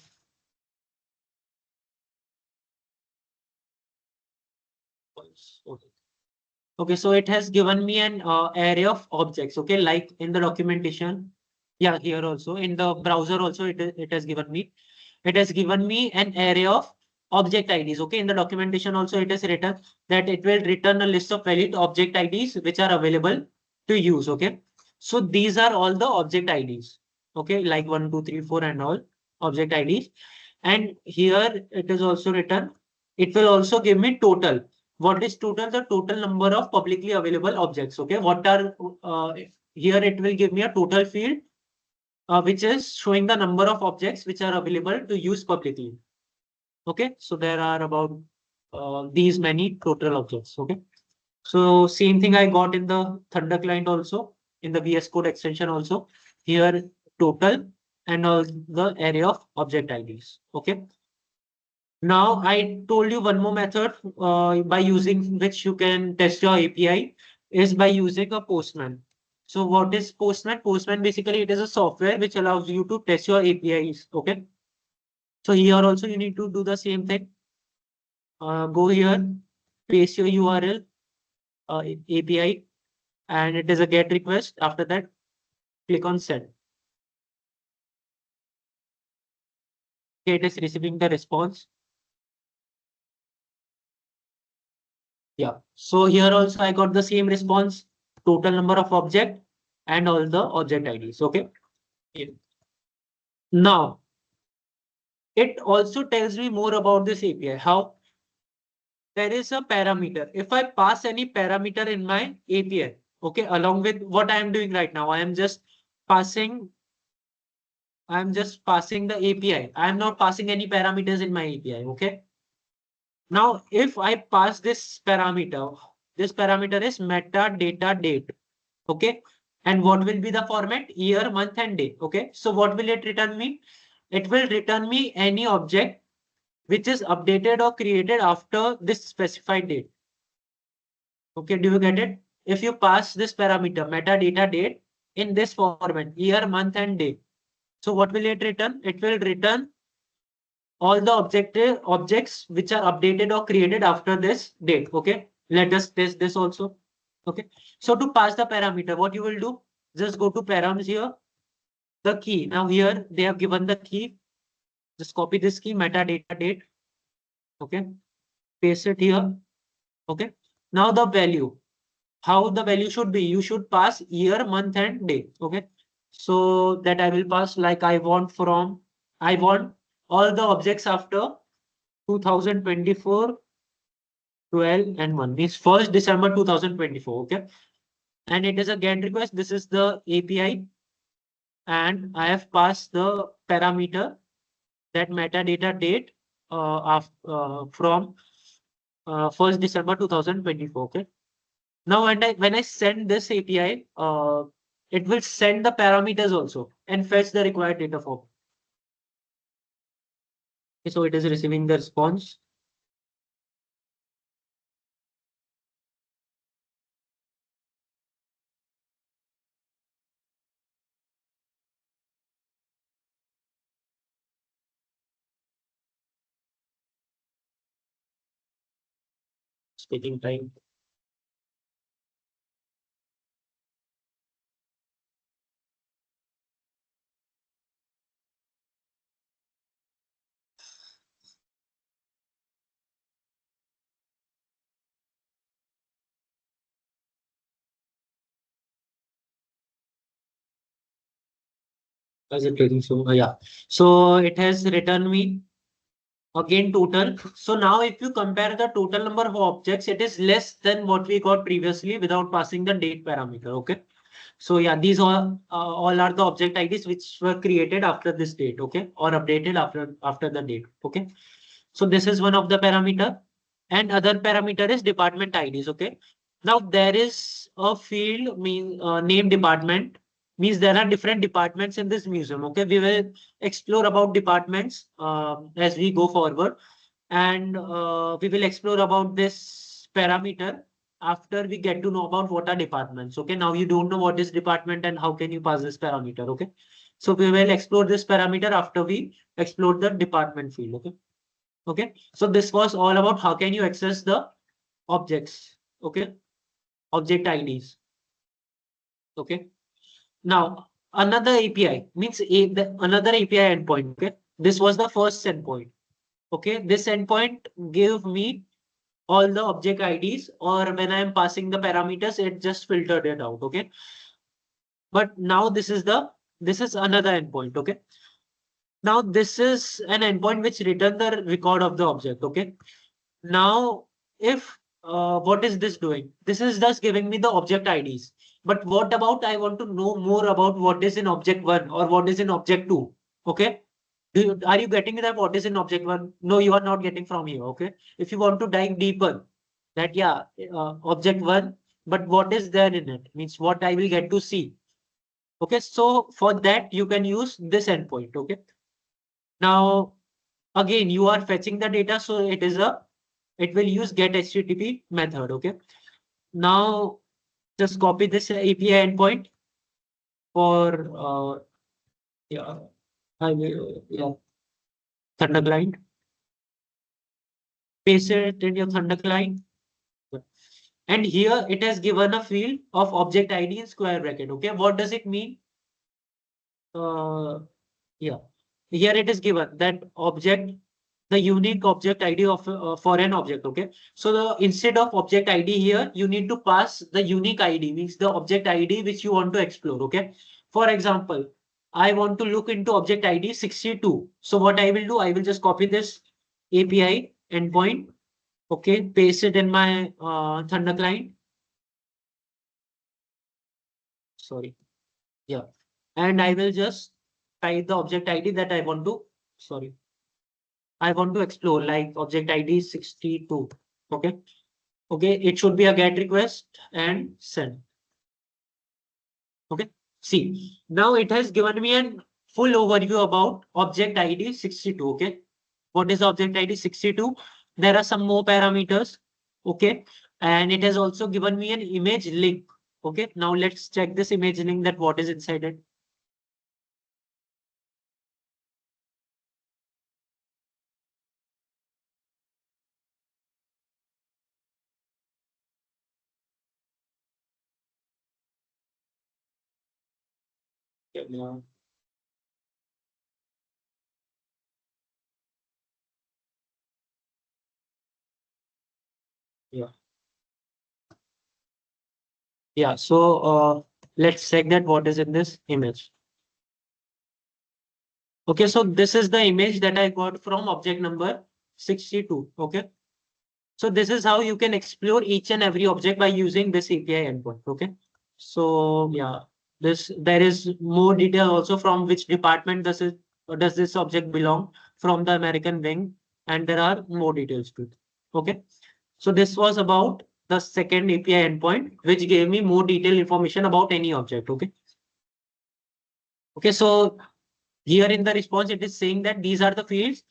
okay. Okay, so it has given me an array of objects. Okay, like in the documentation. Yeah, here also in the browser also it has given me. It has given me an array of object IDs. Okay, in the documentation also it is written that it will return a list of valid object IDs which are available to use. Okay, so these are all the object IDs. Okay, like 1, 2, 3, 4 and all object IDs. And here it is also written, it will also give me total. What is total? The total number of publicly available objects. Okay, what are here it will give me a total field which is showing the number of objects which are available to use publicly. Okay, so there are about these many total objects. Okay, so same thing I got in the Thunder client also, in the VS Code extension also. Here total and all the array of object IDs. Okay. Now I told you one more method by using which you can test your API is by using a Postman. So what is Postman? Postman basically it is a software which allows you to test your APIs. Okay. So here also you need to do the same thing. Go here, paste your URL, API, and it is a GET request. After that, click on send. Okay, it is receiving the response. Yeah. So here also I got the same response, total number of object and all the object IDs. Okay. Yeah. Now it also tells me more about this API. How there is a parameter. If I pass any parameter in my API, okay, along with what I am doing right now, passing, I am just passing the API. I am not passing any parameters in my API. Okay. Now, if I pass this parameter is metadata date. Okay. And what will be the format? Year, month, and day. Okay. So what will it return me? It will return me any object which is updated or created after this specified date. Okay, do you get it? If you pass this parameter, metadata date, in this format, year, month, and day. So what will it return? It will return all the objects which are updated or created after this date. Okay, let us test this also. Okay, so to pass the parameter, what you will do? Just go to params here, the key. Now here they have given the key. Just copy this key, metadata date. Okay, paste it here. Okay, now the value. How the value should be? You should pass year, month, and day. Okay, so that I will pass like I want all the objects after 2024, 12, and 1 means 1st December 2024. Okay, and it is a GET request. This is the API, and I have passed the parameter that metadata date from 1st December 2024. Okay. Now, when I send this API, it will send the parameters also and fetch the required data form. Okay, so it is receiving the response. Speaking time. Is it taking so? Yeah. So it has returned me again total. So now if you compare the total number of objects, it is less than what we got previously without passing the date parameter. Okay. So yeah, these all are the object IDs which were created after this date, okay, or updated after the date, okay. So this is one of the parameter, and other parameter is department IDs, okay. Now there is a field name department, means there are different departments in this museum, okay. We will explore about departments as we go forward, and we will explore about this parameter after we get to know about what are departments. Okay, now you don't know what is department and how can you pass this parameter. Okay, so we will explore this parameter after we explore the department field. Okay, okay. So this was all about how can you access the objects. Okay, object IDs. Okay. Now another API means another API endpoint. Okay, this was the first endpoint. Okay, this endpoint gave me all the object IDs, or when I am passing the parameters, it just filtered it out. Okay. But now this is another endpoint. Okay. Now this is an endpoint which return the record of the object. Okay. Now if what is this doing? This is just giving me the object IDs. But what about I want to know more about what is in object one or what is in object two? Okay. Are you getting that what is in object one? No, you are not getting from here. Okay. If you want to dive deeper, that yeah, object one, but what is there in it means what I will get to see. Okay. So for that, you can use this endpoint. Okay. Now, again, you are fetching the data. So it will use get HTTP method. Okay. Now just copy this API endpoint for yeah, I will Thunder client. Paste it in your Thunder client. And here it has given a field of object ID in square bracket. Okay, what does it mean? Uh, yeah, here it is given that object, the unique object ID of for an object. Okay, so instead of object ID here, you need to pass the unique ID, means the object ID which you want to explore. Okay, for example, I want to look into object ID 62. So what I will do, I will just copy this API endpoint. Okay, paste it in my Thunder client. Sorry. Yeah. And I will just type the object ID that I want to, sorry, I want to explore, like object ID 62. Okay. Okay. It should be a get request and send. Okay. See, now it has given me a full overview about object ID 62. Okay. What is object ID 62? There are some more parameters. Okay. And it has also given me an image link. Okay. Now let's check this image link, that what is inside it. Yeah. Yeah. Yeah, so let's check that what is in this image. Okay, so this is the image that I got from object number 62. Okay, so this is how you can explore each and every object by using this API endpoint. Okay, so yeah, this there is more detail also from which department does this object belong from the American wing, and there are more details to it. Okay, so this was about the second API endpoint, which gave me more detailed information about any object. Okay. Okay, so here in the response, it is saying that these are the fields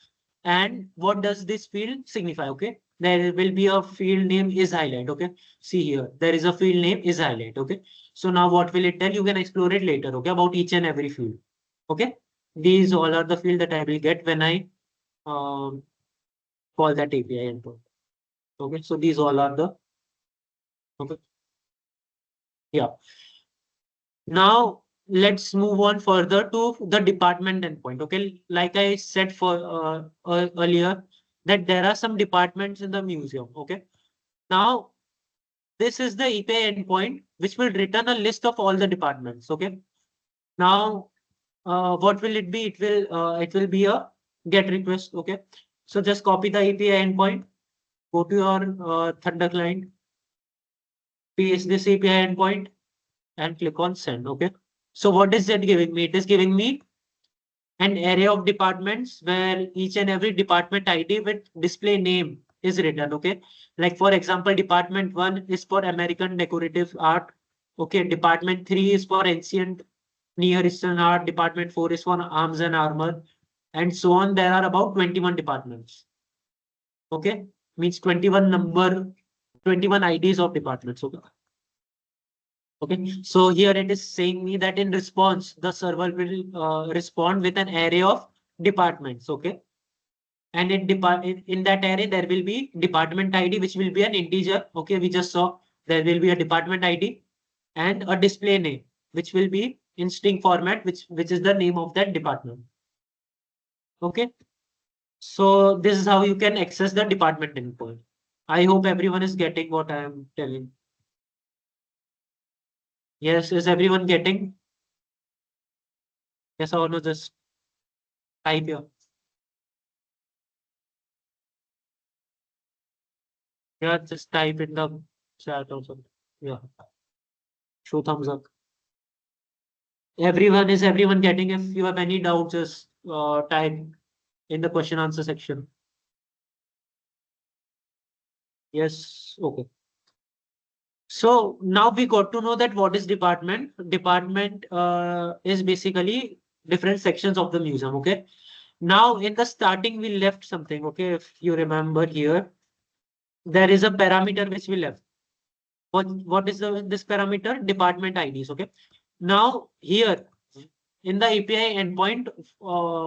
and what does this field signify? Okay, there will be a field name is highlight. Okay, see here, there is a field name is highlight. Okay, so now what will it tell? You can explore it later. Okay, about each and every field. Okay, these all are the field that I will get when I um, call that API endpoint. Okay, so these all are the, okay, yeah. Now let's move on further to the department endpoint. Okay, like I said for earlier, that there are some departments in the museum. Okay, now this is the API endpoint which will return a list of all the departments. Okay, now what will it be? It will be a get request. Okay, so just copy the API endpoint, go to your Thunder client, paste this API endpoint, and click on send. Okay, so what is it giving me? It is giving me an array of departments where each and every department ID with display name is written. Okay, like for example, department 1 is for American decorative art. Okay, department 3 is for ancient Near Eastern art. Department 4 is for arms and armor, and so on. There are about 21 departments. Okay, means 21 number, 21 IDs of departments. Okay. Okay, so here it is saying me that in response, the server will respond with an array of departments. Okay, and in that array there will be department ID, which will be an integer. Okay, we just saw there will be a department ID and a display name, which will be in string format, which is the name of that department. Okay, so this is how you can access the department endpoint. I hope everyone is getting what I am telling. Yes, is everyone getting? Yes or no? Just type here. Yeah, just type in the chat or something. Yeah, show thumbs up. Everyone getting? If you have any doubts, just type in the question answer section. Yes, okay. So now we got to know that what is department. Department is basically different sections of the museum. Okay. Now in the starting we left something. Okay, if you remember here, there is a parameter which we left. What is this parameter? Department IDs. Okay. Now here in the API endpoint,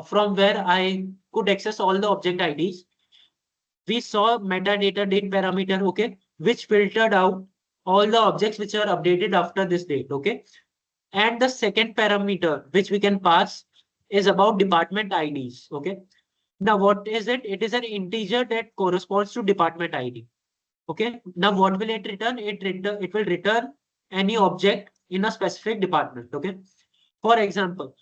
from where I could access all the object IDs, we saw metadata date parameter, okay, which filtered out all the objects which are updated after this date, okay. And the second parameter which we can pass is about department IDs, okay. Now what is it? It is an integer that corresponds to department ID, okay. Now what will it return? It will return any object in a specific department, okay. For example,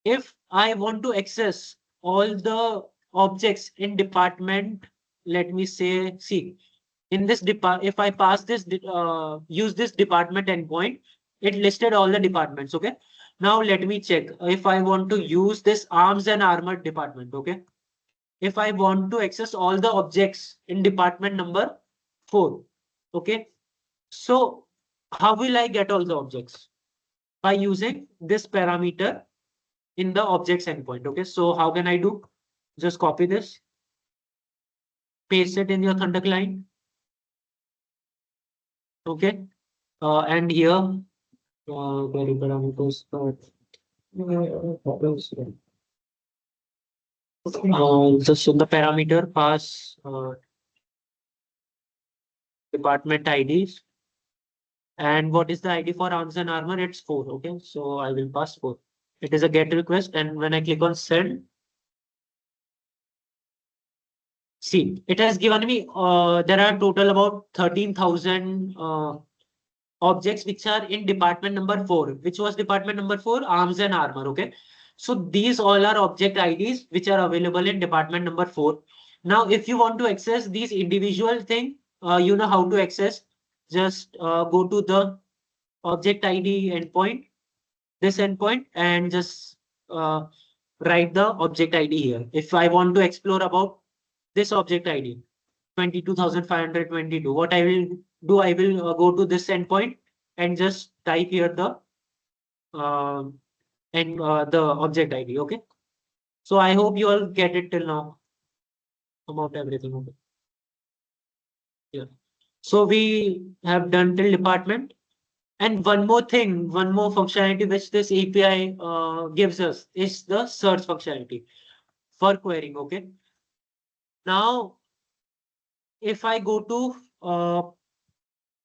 if I want to access all the objects in department, let me say, see, in this depart, if I pass this, use this department endpoint, it listed all the departments. Okay. Now let me check if I want to use this arms and armor department. Okay. If I want to access all the objects in department number 4. Okay. So how will I get all the objects? By using this parameter in the objects endpoint. Okay, so how can I do? Just copy this, paste it in your Thunder client. Okay, and here query parameters. Just the parameter pass department IDs. And what is the ID for arms and armor? It's 4. Okay, so I will pass 4. It is a get request, and when I click on send, see, it has given me there are total about 13,000 objects which are in department number 4. Which was department number 4? Arms and armor. Okay. So these all are object IDs which are available in department number 4. Now, if you want to access these individual thing, you know how to access. Just go to the object ID endpoint, this endpoint, and just uh, write the object ID here. If I want to explore about this object ID, 22,522. What I will do, I will go to this endpoint and just type here the the object ID. Okay. So I hope you all get it till now about everything. Okay. Yeah. So we have done till department. And one more thing, one more functionality which this API gives us is the search functionality for querying. Okay. Now, if I go to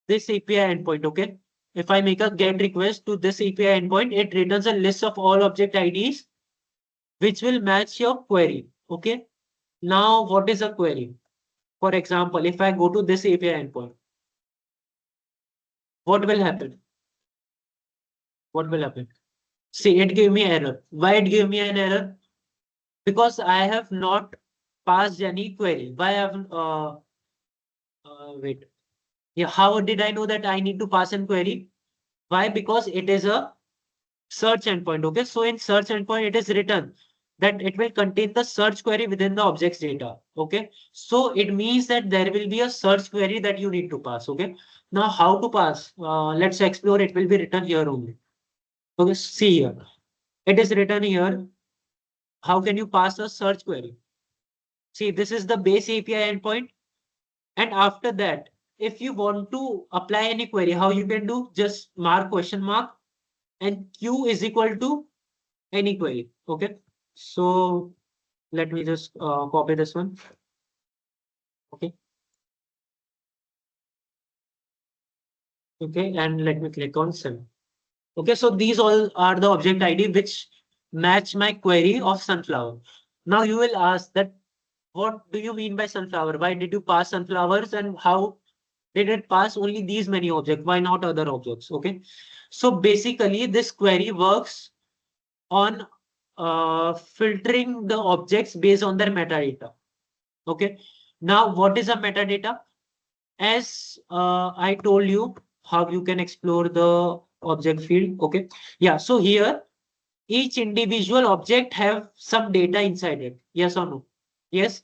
this API endpoint, okay. If I make a GET request to this API endpoint, it returns a list of all object IDs which will match your query. Okay. Now, what is a query? For example, if I go to this API endpoint, what will happen? What will happen? See, it gave me error. Why it gave me an error? Because I have not passed any query. Why I haven't? Wait. Yeah. How did I know that I need to pass an query? Why? Because it is a search endpoint. Okay, so in search endpoint, it is written that it will contain the search query within the object's data. Okay, so it means that there will be a search query that you need to pass. Okay, now how to pass? Let's explore. It will be written here only. Okay, see here. It is written here. How can you pass a search query? See, this is the base API endpoint. And after that, if you want to apply any query, how you can do? Just mark question mark and Q is equal to any query. Okay. So let me just copy this one. Okay. Okay. And let me click on send. Okay. So these all are the object ID which match my query of sunflower. Now you will ask that what do you mean by sunflower? Why did you pass sunflowers and how did it pass only these many objects? Why not other objects? Okay. So basically this query works on filtering the objects based on their metadata. Okay. Now, what is a metadata? As I told you, how you can explore the object field. Okay. Yeah. So here, each individual object have some data inside it. Yes or no? Yes.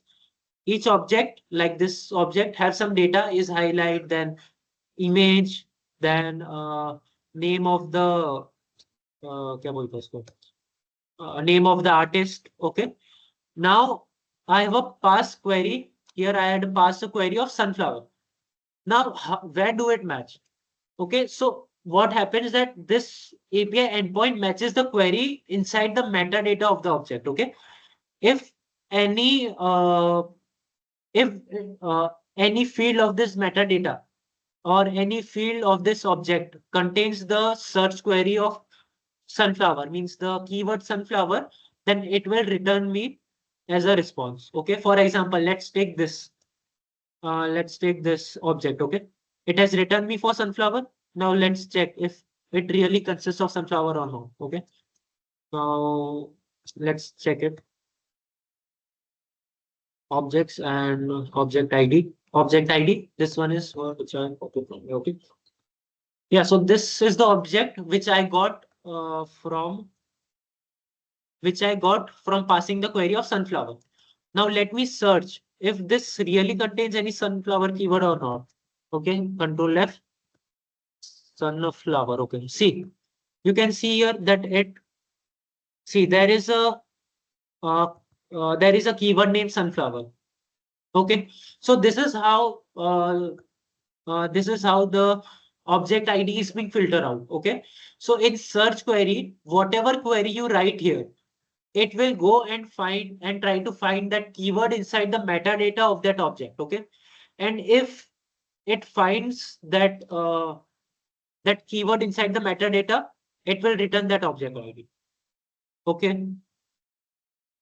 Each object, like this object, have some data is highlight, then image, then name of the क्या बोलते हैं इसको? Name of the artist. Okay. Now I have a pass query. Here I had passed a query of sunflower. Now, where do it match? Okay, so what happens that this API endpoint matches the query inside the metadata of the object. Okay, if any uh, if any field of this metadata or any field of this object contains the search query of sunflower, means the keyword sunflower, then it will return me as a response. Okay, for example, let's take this object. Okay, it has returned me for sunflower. Now let's check if it really consists of sunflower or not. Okay, now let's check it. Objects and object ID. Object ID. This one is which I copied from. Okay. Yeah. So this is the object which I got from passing the query of sunflower. Now let me search if this really contains any sunflower keyword or not. Okay. Control F. Sunflower. Okay. See, you can see here that see uh, there is a keyword named sunflower. Okay. So this is how the object ID is being filtered out. Okay. So in search query, whatever query you write here, it will go and find and try to find that keyword inside the metadata of that object. Okay. And if it finds that keyword inside the metadata, it will return that object ID. Okay.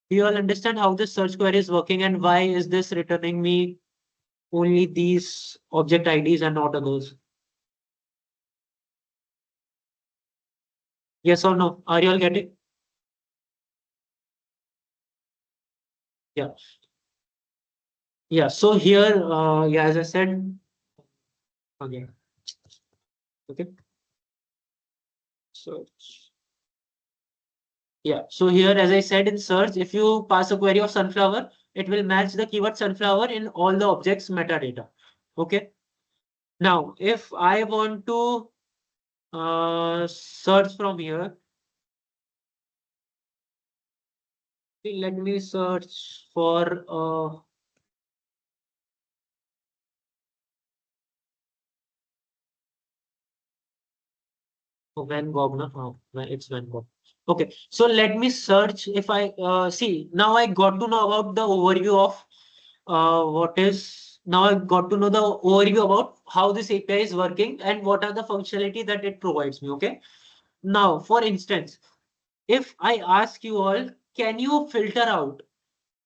Do you all understand how this search query is working and why is this returning me only these object IDs and not others? Yes or no? Are you all getting? Yeah. Yeah. So here, yeah, as I said, again, okay. Search. Yeah. So here, as I said in search, if you pass a query of sunflower, it will match the keyword sunflower in all the objects metadata. Okay. Now, if I want to search from here, let me search for Van Gogh. No? Oh, it's Van Gogh. Okay. So let me search if I see now I got to know about the overview of what is now I got to know the overview about how this API is working and what are the functionality that it provides me. Okay. Now, for instance, if I ask you all, can you filter out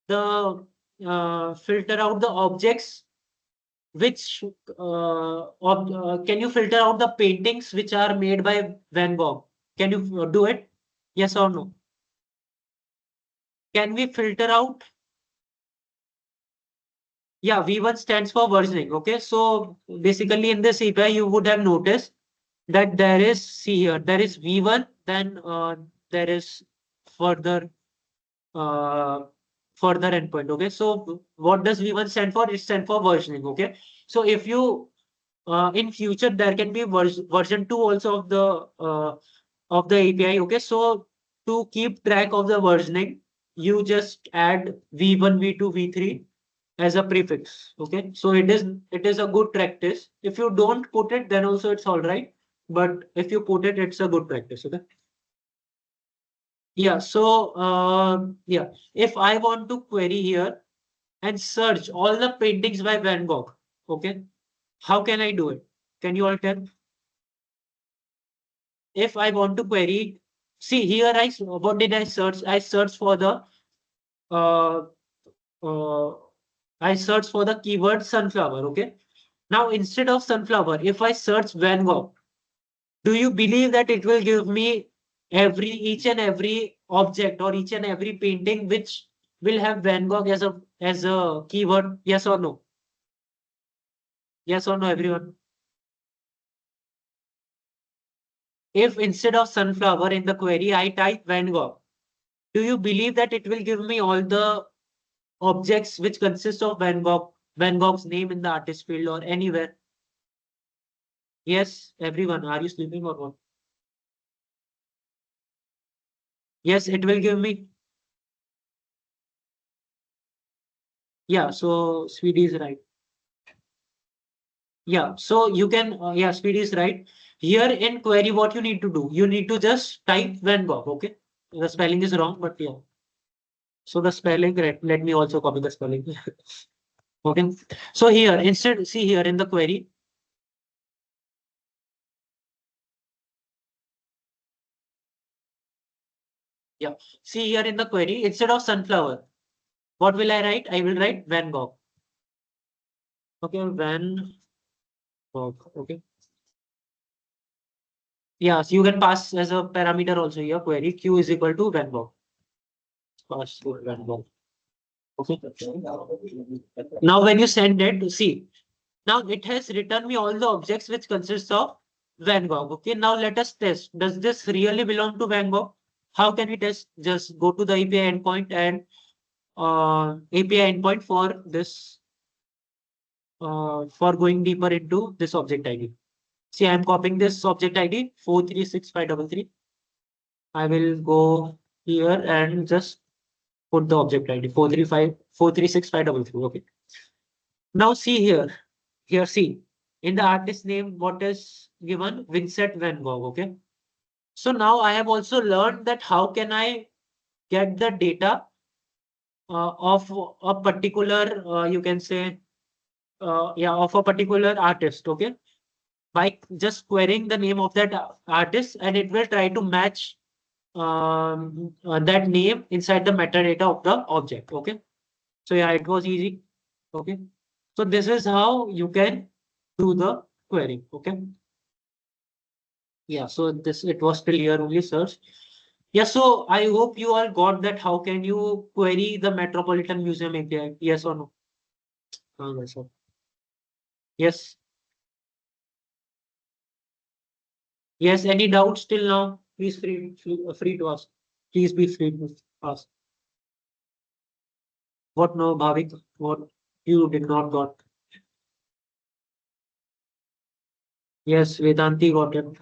the objects which can you filter out the paintings which are made by Van Gogh? Can you do it? Yes or no? Can we filter out? Yeah, V1 stands for versioning. Okay, so basically in this API, you would have noticed that see here, there is V1, then there is further uh, further endpoint. Okay, so what does V1 stand for? It stands for versioning. Okay, so if you in future there can be version 2 also of the API. Okay, so to keep track of the versioning, you just add V1, V2, V3 as a prefix. Okay, so it is a good practice. If you don't put it, then also it's all right. But if you put it, it's a good practice. Okay. Yeah. So yeah, if I want to query here and search all the paintings by Van Gogh, okay, how can I do it? Can you all tell? If I want to query, see here, what did I search? I searched for the uh, uh, I searched for the keyword sunflower. Okay. Now instead of sunflower, if I search Van Gogh, do you believe that it will give me each and every object or each and every painting which will have Van Gogh as a keyword? Yes or no? Yes or no, everyone? If instead of sunflower in the query I type Van Gogh, do you believe that it will give me all the objects which consist of Van Gogh's name in the artist field or anywhere? Yes, everyone. Are you sleeping or what? Yes, it will give me. Yeah, so Sweetie is right. Yeah, so you can, yeah, speed is right. Here in query, what you need to do, you need to just type Van Gogh, okay? The spelling is wrong, but yeah. So the spelling, right, let me also copy the spelling. Okay. So here, instead, see here in the query, yeah, see here in the query, instead of sunflower, what will I write? I will write Van Gogh. Okay, Van Gogh, okay. Yeah, so you can pass as a parameter also here, query Q is equal to Van Gogh. Pass to Van Gogh. Okay. Now when you send it, see, now it has returned me all the objects which consists of Van Gogh. Okay, now let us test. Does this really belong to Van Gogh? How can we test? Just go to the API endpoint and API endpoint for this for going deeper into this object ID. See, I'm copying this object ID 4365333. I will go here and just put the object ID 4365333. Okay. Now see here. Here, see, in the artist name, what is given? Vincent Van Gogh. Okay. So now I have also learned that how can I get the data of a particular, you can say, yeah, of a particular artist. Okay. By just querying the name of that artist, and it will try to match that name inside the metadata of the object. Okay. So yeah, it was easy. Okay. So this is how you can do the query. Okay. Yeah, so this it was still here only search. Yeah, so I hope you all got that. How can you query the Metropolitan Museum API? Yes or no? Yes. Yes. Yes. Any doubts till now? Please free to ask. Please be free to ask. What no, Bhavik? What you did not got? Yes, Vedanti got it.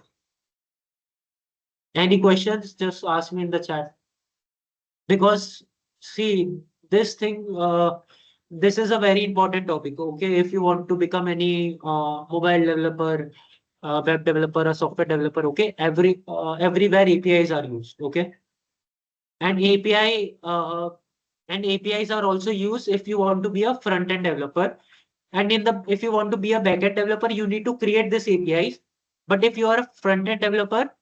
Any questions? Just ask me in the chat. Because see, this thing, this is a very important topic. Okay, if you want to become any mobile developer, web developer, or software developer, okay, everywhere APIs are used. Okay, and APIs are also used if you want to be a front end developer. And if you want to be a backend developer, you need to create this APIs. But if you are a front end developer,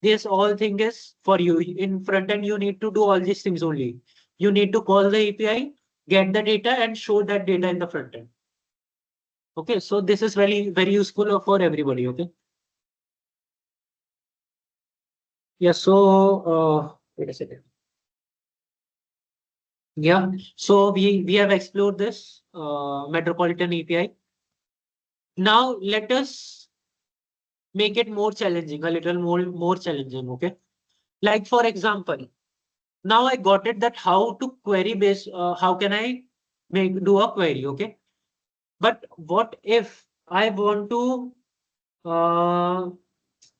this all thing is for you. In front end, you need to do all these things only. You need to call the API, get the data, and show that data in the front end. Okay, so this is very useful for everybody. Okay. Yeah. So wait a second. Yeah. So we have explored this Metropolitan API. Now let us make it more challenging, a little more challenging. Okay. Like for example, now I got it that how to query base. How can I do a query? Okay. But what if I want to uh,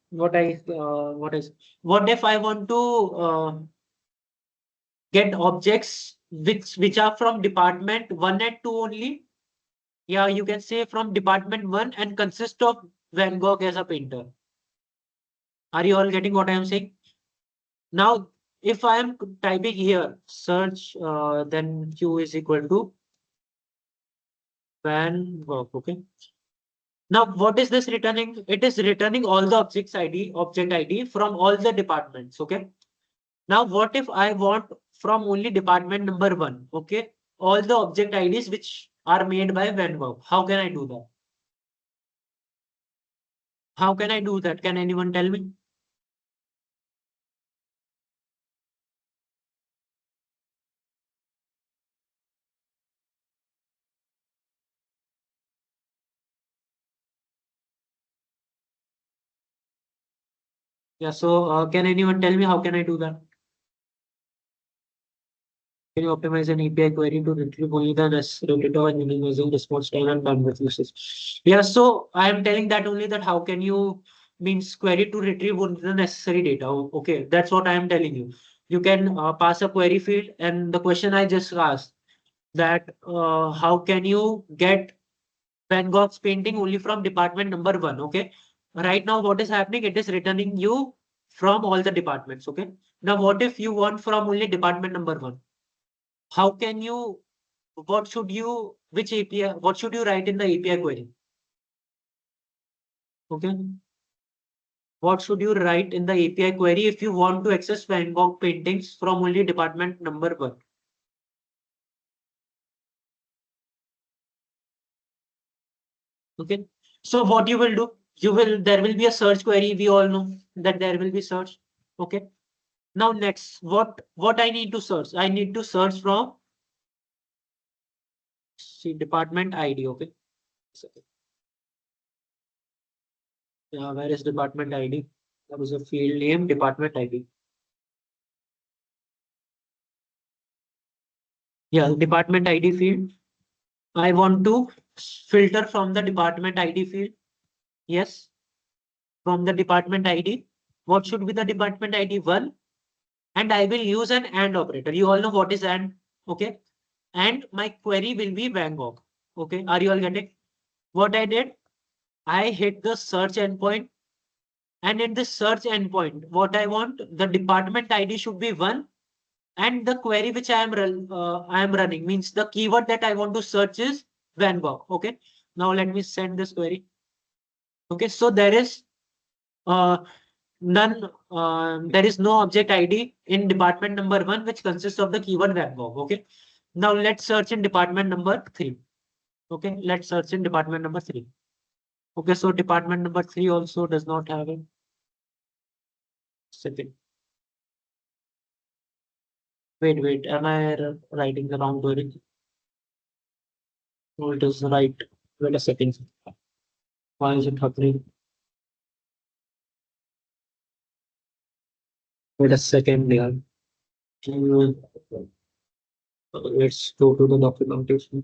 what if I want to get objects which are from department 1 and 2 only? Yeah, you can say from department 1 and consist of Van Gogh as a painter. Are you all getting what I am saying? Now, if I am typing here search, then Q is equal to Van Gogh. Okay. Now, what is this returning? It is returning all the object ID from all the departments. Okay. Now, what if I want from only department number 1? Okay. All the object IDs which are made by Van Gogh. How can I do that? How can I do that? Can anyone tell me? Yeah. So, can anyone tell me how can I do that? Can you optimize an API query to retrieve only the necessary data while minimizing response time and bandwidth usage? Yeah, so I am telling that only that how can you means query to retrieve only the necessary data. Okay, that's what I am telling you. You can pass a query field, and the question I just asked that how can you get Van Gogh's painting only from department number 1. Okay. Right now, what is happening? It is returning you from all the departments. Okay. Now, what if you want from only department number 1? How can you, what should you, which API, what should you write in the API query? Okay. What should you write in the API query if you want to access Van Gogh paintings from only department number 1? Okay. So what you will do, there will be a search query. We all know that there will be search. Okay. Now next, what I need to search? I need to search from, see, department ID. Okay. So, where is department ID? That was a field name, department ID. Yeah, department ID field. I want to filter from the department ID field. Yes, from the department ID. What should be the department ID? 1. And I will use an AND operator. You all know what is AND. Okay. And my query will be Van Gogh. Okay. Are you all getting? What I did? I hit the search endpoint. And in this search endpoint, what I want, the department ID should be 1. And the query which I am running means the keyword that I want to search is Van Gogh. Okay. Now let me send this query. Okay. So there is uh, there is no object ID in department number 1, which consists of the keyword Van Gogh. Okay. Now let's search in department number 3. Okay. Let's search in department number 3. Okay. So department number 3 also does not have a second. Wait. Am I writing the wrong query? No, it is right. Wait a second. Why is it happening? Wait a second, yeah. Hmm, let's go to the documentation.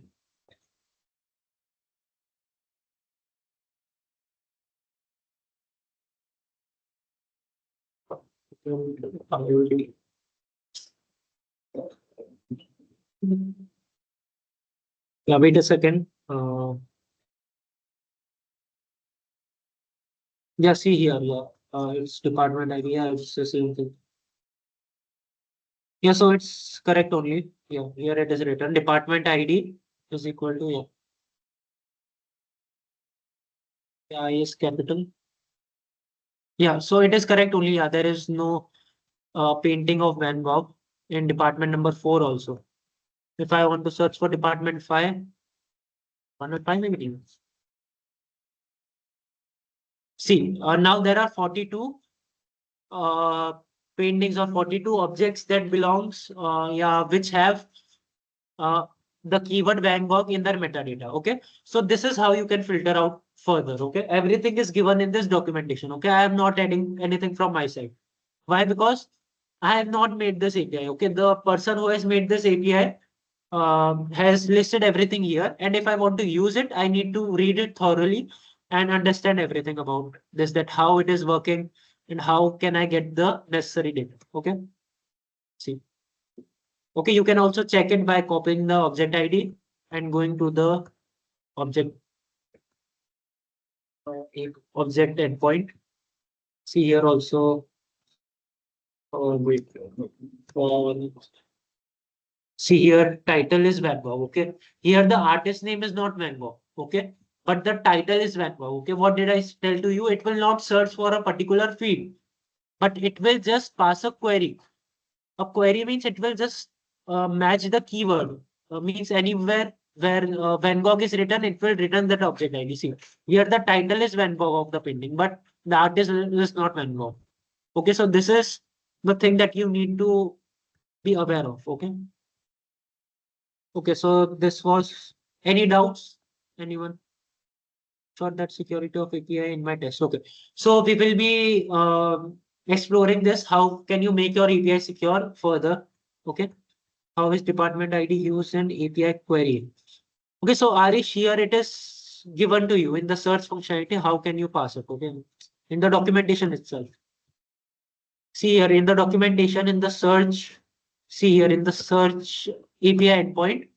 Yeah, wait a second. Yeah, see here, yeah. It's department ID. Yeah, it's the same thing. Yeah, so it's correct only. Yeah, here it is written. Department ID is equal to, yeah. Yeah, I is capital. Yeah, so it is correct only. Yeah, there is no painting of Van Gogh in department number 4 also. If I want to search for department 5, 105 maybe. See, now there are 42 uh, paintings or 42 objects that belongs, yeah, which have uh, the keyword Van Gogh in their metadata. Okay. So this is how you can filter out further. Okay. Everything is given in this documentation. Okay. I am not adding anything from my side. Why? Because I have not made this API. Okay. The person who has made this API has listed everything here. And if I want to use it, I need to read it thoroughly and understand everything about this, that how it is working and how can I get the necessary data. Okay. See. Okay. You can also check it by copying the object ID and going to the object object endpoint. See here also. Wait. Uh, See here, title is Van Gogh. Okay. Here the artist name is not Van Gogh. Okay. But the title is Van Gogh. Okay. What did I tell to you? It will not search for a particular field, but it will just pass a query. A query means it will just match the keyword. Means anywhere where Van Gogh is written, it will return that object ID. See, here the title is Van Gogh of the painting, but the artist is not Van Gogh. Okay, so this is the thing that you need to be aware of. Okay. Okay, so this was any doubts? Anyone? Short that security of API in my test. Okay, so we will be exploring this. How can you make your API secure further? Okay, how is department ID used in API query? Okay, so Arish, here it is given to you in the search functionality. How can you pass it? Okay, in the documentation itself. See here in the documentation in the search. See here in the search API endpoint.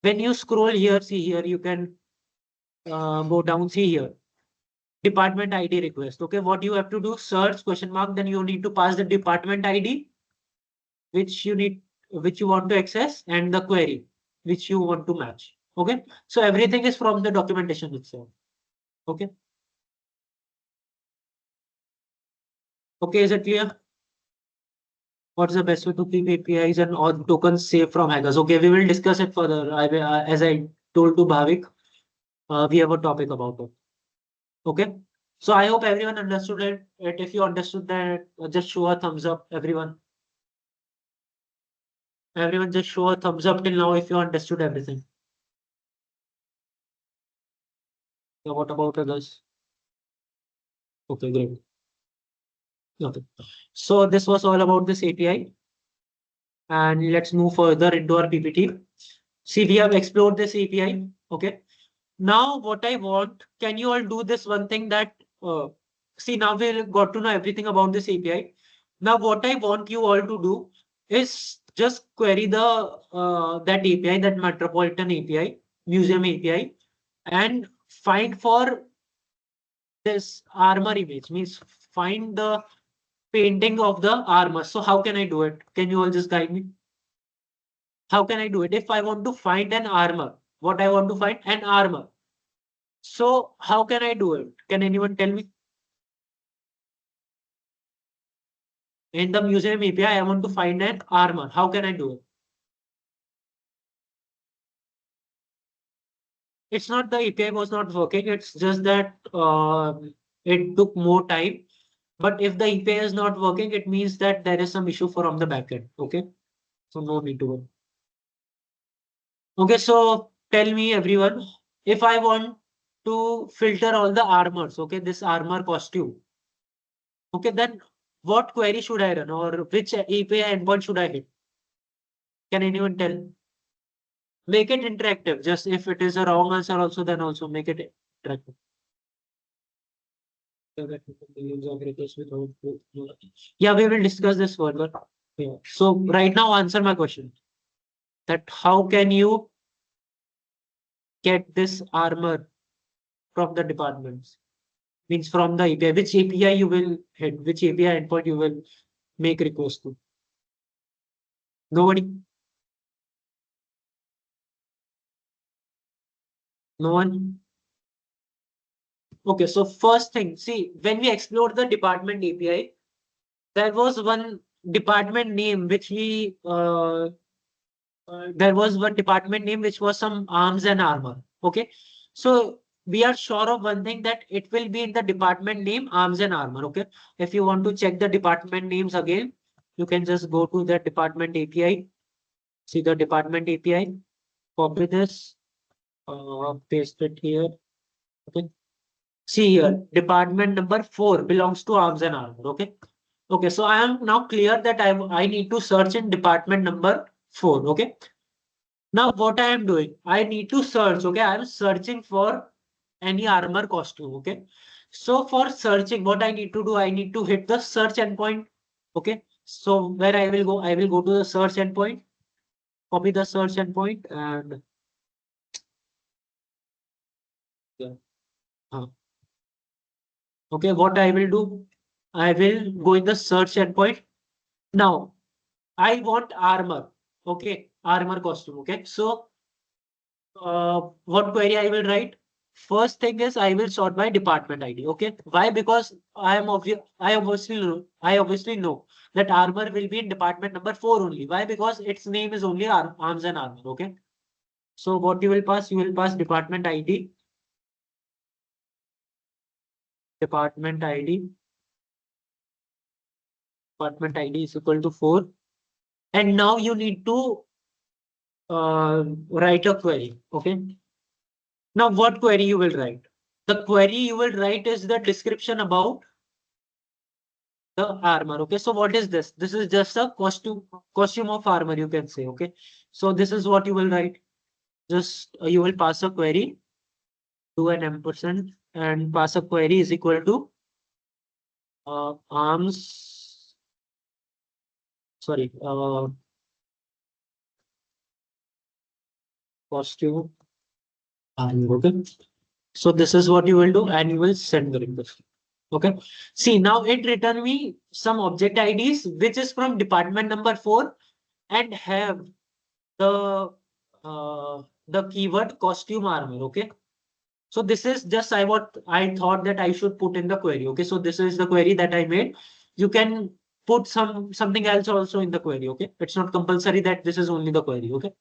When you scroll here, see here, you can go down, see here, department ID request. Okay, what you have to do, search question mark, then you need to pass the department ID which you need, which you want to access, and the query which you want to match. Okay, so everything is from the documentation itself. Okay, okay, is it clear? What's the best way to keep APIs and all tokens safe from hackers? Okay, we will discuss it further. As I told to Bhavik, we have a topic about it. Okay, so I hope everyone understood it. If you understood that, just show a thumbs up, everyone. Everyone, just show a thumbs up till now if you understood everything. Yeah, what about others? Okay, great. Okay. So this was all about this API, and let's move further into our PPT. See, we have explored this API. Okay. Now, what I want, can you all do this one thing that, see, now we got to know everything about this API. Now, what I want you all to do is just query the that API, that Metropolitan API, Museum API, and find for this armor image, means find the painting of the armor. So how can I do it? Can you all just guide me? How can I do it? If I want to find an armor, what I want to find? An armor. So how can I do it? Can anyone tell me? In the museum API, I want to find an armor. How can I do it? It's not the API was not working. It's just that it took more time. But if the API is not working, it means that there is some issue from the backend. Okay. So no need to worry. Okay. So tell me everyone, if I want to filter all the armors, okay, this armor costume. Okay, then what query should I run or which API endpoint should I hit? Can anyone tell? Make it interactive. Just if it is a wrong answer also, then also make it interactive. Yeah, we will discuss this further. Yeah. So right now, answer my question. That how can you get this armor from the departments? Means from the API. Which API you will hit? Which API endpoint you will make request to? Nobody? No one? Okay, so first thing, see, when we explored the department API, there was one department name which we there was one department name which was some arms and armor. Okay, so we are sure of one thing that it will be in the department name arms and armor. Okay, if you want to check the department names again, you can just go to the department API, see the department API, copy this, paste it here. Okay, see here, department number 4 belongs to arms and armor. Okay. Okay, so I am now clear that I need to search in department number 4. Okay. Now what I am doing, I need to search. Okay, I am searching for any armor costume. Okay. So for searching, what I need to do, I need to hit the search endpoint. Okay. So where I will go to the search endpoint, copy the search endpoint, and yeah. Okay, what I will do, I will go in the search endpoint. Now I want armor. Okay, armor costume. Okay, so what query I will write? First thing is I will sort by department ID. Okay, why? Because I obviously know that armor will be in department number 4 only. Why? Because its name is only arms and armor. Okay, so what you will pass? You will pass department ID. Department ID. Department ID is equal to 4. And now you need to write a query. Okay. Now, what query you will write? The query you will write is the description about the armor. Okay. So what is this? This is just a costume of armor, you can say. Okay. So this is what you will write. Just you will pass a query to an ampersand and pass a query is equal to arms. Sorry, costume armor. Okay. So this is what you will do, and you will send the request. Okay. See, now it returned me some object IDs, which is from department number 4 and have the keyword costume armor. Okay. So this is just what I thought that I should put in the query. Okay. So this is the query that I made. You can put something else also in the query. Okay. It's not compulsory that this is only the query. Okay.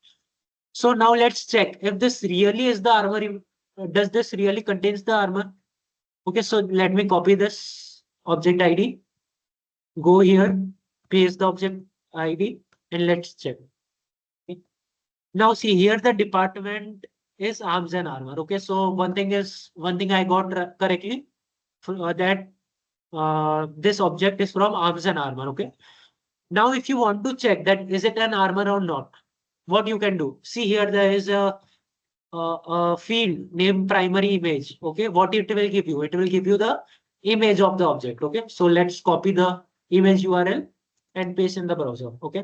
So now let's check if this really is the armor. Does this really contains the armor? Okay, so let me copy this object ID. Go here, paste the object ID, and let's check. Okay. Now see here the department is arms and armor. Okay, so one thing I got correctly that this object is from arms and armor. Okay. Now if you want to check that is it an armor or not, what you can do? See here there is a field named primary image. Okay, what it will give you? It will give you the image of the object. Okay, so let's copy the image URL and paste in the browser. Okay,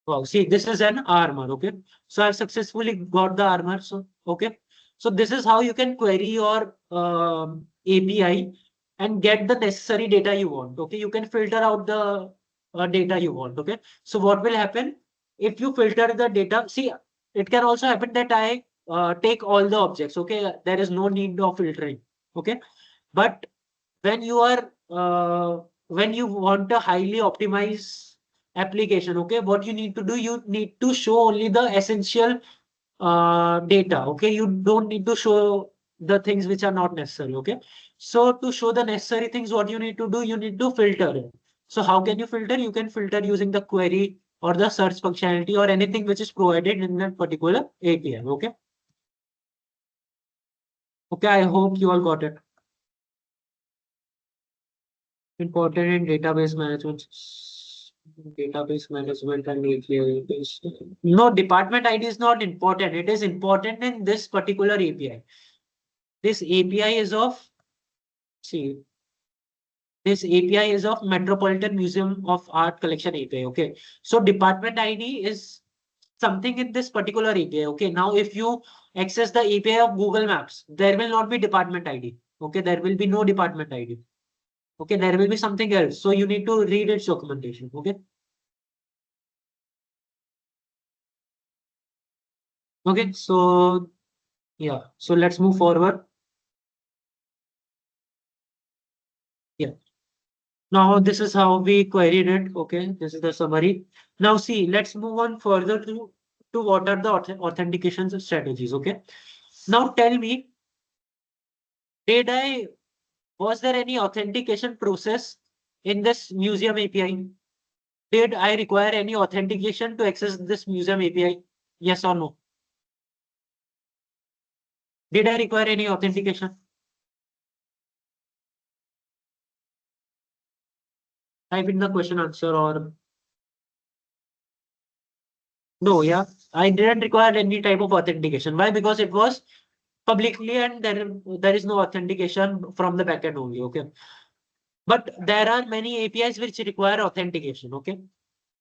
wow, see this is an armor. Okay, so I've successfully got the armor. So okay, so this is how you can query your API and get the necessary data you want. Okay, you can filter out the data you want. Okay, so what will happen if you filter the data? See, it can also happen that I take all the objects. Okay, there is no need of filtering. Okay, but when you are when you want a highly optimized application, okay, what you need to do, you need to show only the essential data. Okay, you don't need to show the things which are not necessary. Okay, so to show the necessary things, what you need to do, you need to filter it. So how can you filter? You can filter using the query or the search functionality or anything which is provided in that particular API. Okay, okay, I hope you all got it. Important in database management. Database management and API. No, department ID is not important. It is important in this particular API. This API is of, see, this API is of Metropolitan Museum of Art Collection API. Okay. So department ID is something in this particular API. Okay. Now, if you access the API of Google Maps, there will not be department ID. Okay. There will be no department ID. Okay. There will be something else. So you need to read its documentation. Okay. Okay. So yeah. So let's move forward. Yeah. Now this is how we queried it. Okay. This is the summary. Now see, let's move on further to what are the authentication strategies. Okay. Now tell me, did I was there any authentication process in this museum API? Did I require any authentication to access this museum API? Yes or no? Did I require any authentication? Type in the question answer or no, yeah. I didn't require any type of authentication. Why? Because it was publicly and there is no authentication from the backend only. Okay. But there are many APIs which require authentication. Okay.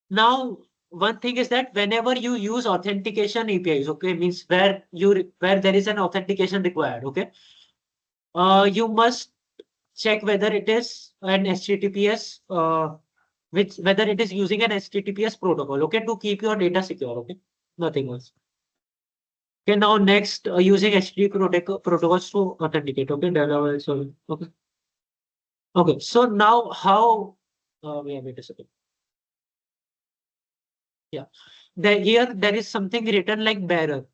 Now, one thing is that whenever you use authentication APIs, okay, means where there is an authentication required, okay, you must check whether it is an HTTPS, which whether it is using an HTTPS protocol, okay, to keep your data secure, okay, nothing else. Okay, now next, using HTTP protocols to authenticate, okay, okay, okay. So now how? Wait a second. Yeah, here there is something written like bearer.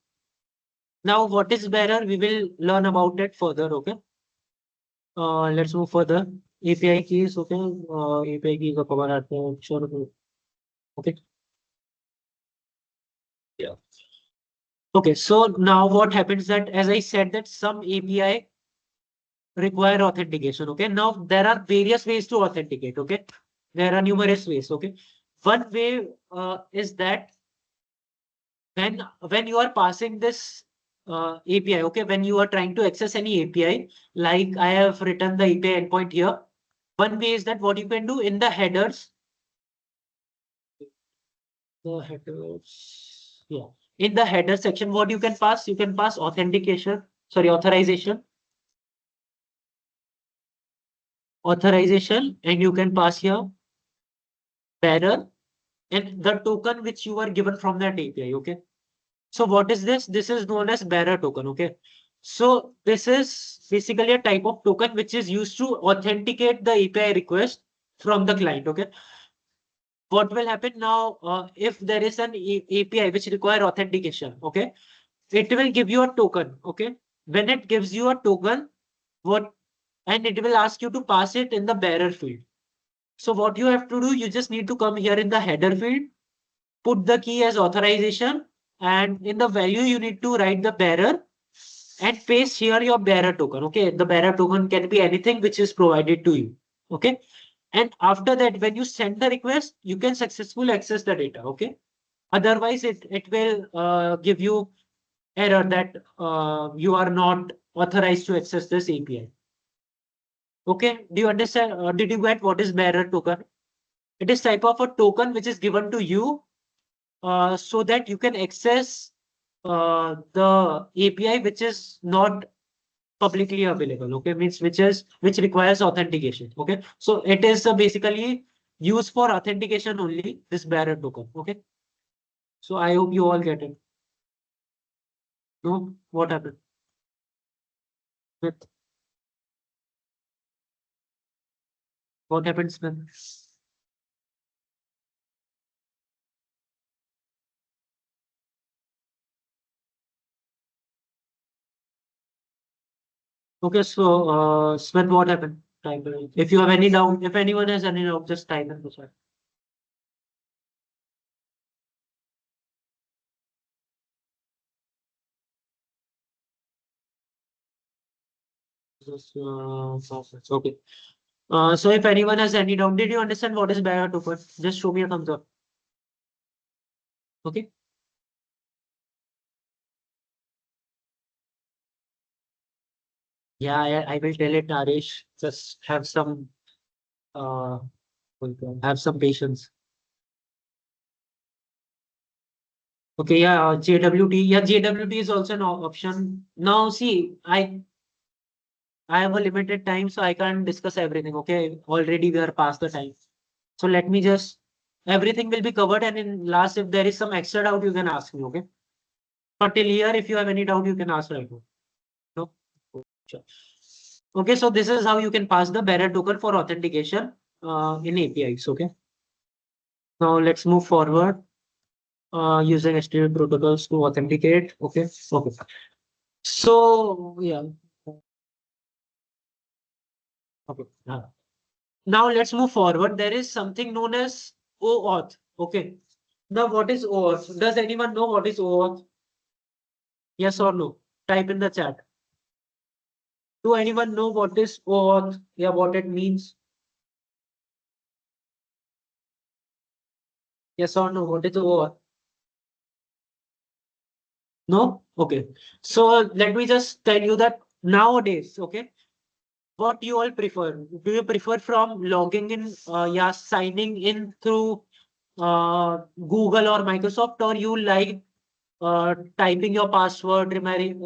Now, what is bearer? We will learn about it further. Okay. Let's move further. API keys. Okay. API keys का cover आते हैं. Sure. Okay. Yeah. Okay. So now what happens that as I said that some API require authentication. Okay. Now there are various ways to authenticate. Okay. There are numerous ways. Okay. One way is that when you are passing this API, okay, when you are trying to access any API, like I have written the API endpoint here. One way is that what you can do in the headers, yeah, in the header section, what you can pass authentication, sorry, authorization. authorization, and you can pass here bearer and the token which you are given from that API. Okay. So what is this? This is known as bearer token. Okay. So this is basically a type of token which is used to authenticate the API request from the client. Okay. What will happen now if there is an API which require authentication? Okay. It will give you a token. Okay. When it gives you a token, what and it will ask you to pass it in the bearer field. So what you have to do, you just need to come here in the header field, put the key as authorization, and in the value you need to write the bearer and paste here your bearer token. Okay, the bearer token can be anything which is provided to you. Okay, and after that, when you send the request, you can successfully access the data. Okay, otherwise it will give you error that you are not authorized to access this API. Okay, do you understand? Did you get what is bearer token? It is type of a token which is given to you so that you can access the API which is not publicly available. Okay, means which requires authentication. Okay, so it is basically used for authentication only. This bearer token. Okay, so I hope you all get it. No, what happened? Smith? What happened, Smith? Okay, so Smith, what happened? Type it. If you have any doubt, if anyone has any doubt, just type in the chat. Just, process. Okay. So if anyone has any doubt, did you understand what is bearer token? Just show me a thumbs up. Okay. Yeah, I will tell it, Naresh. Just uh have some patience. Okay, yeah, JWT. Yeah, JWT is also an option. Now, see, I have a limited time, so I can't discuss everything. Okay, already we are past the time. So let me just everything will be covered, and in last, if there is some extra doubt, you can ask me. Okay, but till here, if you have any doubt, you can ask right now. No? Sure. Okay, so this is how you can pass the bearer token for authentication in APIs. Okay. Now let's move forward using HTTP protocols to authenticate. Okay. Okay. So yeah. Okay. Now let's move forward. There is something known as OAuth. Okay. Now what is OAuth? Does anyone know what is OAuth? Yes or no? Type in the chat. Do anyone know what is OAuth? Yeah, what it means? Yes or no? What is OAuth? No? Okay. So let me just tell you that nowadays, okay, what you all prefer? Do you prefer from logging in, yeah, signing in through Google or Microsoft, or you like typing your password, remembering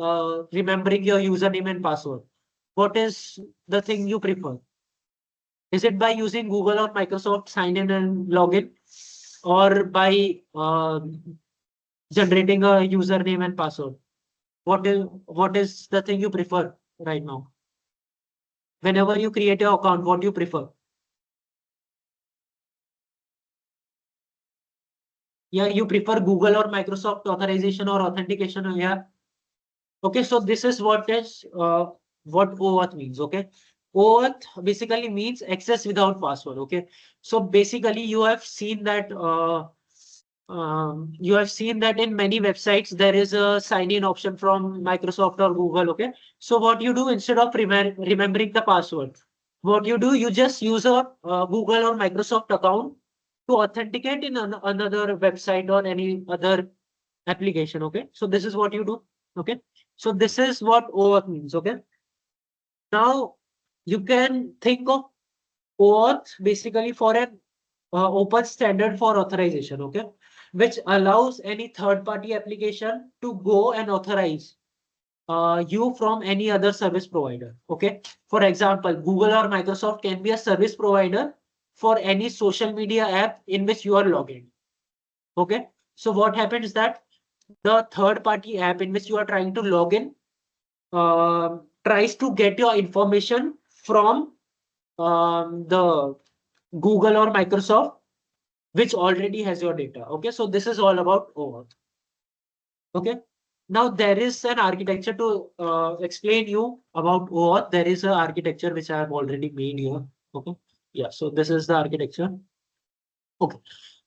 your username and password? What is the thing you prefer? Is it by using Google or Microsoft sign in and login, or by generating a username and password? What is the thing you prefer right now? Whenever you create your account, what do you prefer? Yeah, you prefer Google or Microsoft authorization or authentication. Yeah. Okay, so this is what OAuth means. Okay. OAuth basically means access without password. Okay. So basically you have seen that in many websites there is a sign in option from Microsoft or Google. Okay. So what you do instead of remembering the password, what you do, you just use a Google or Microsoft account to authenticate in another website or any other application. Okay. So this is what you do. Okay. So this is what OAuth means. Okay. Now you can think of OAuth basically for an open standard for authorization. Okay. Which allows any third party application to go and authorize. you from any other service provider. Okay. For example, Google or Microsoft can be a service provider for any social media app in which you are logging. Okay. So what happens is that the third party app in which you are trying to log in tries to get your information from the Google or Microsoft, which already has your data. Okay. So this is all about OAuth. Okay. Now there is an architecture to explain you about OAuth. There is an architecture which I have already made here. Okay. Yeah. So this is the architecture. Okay.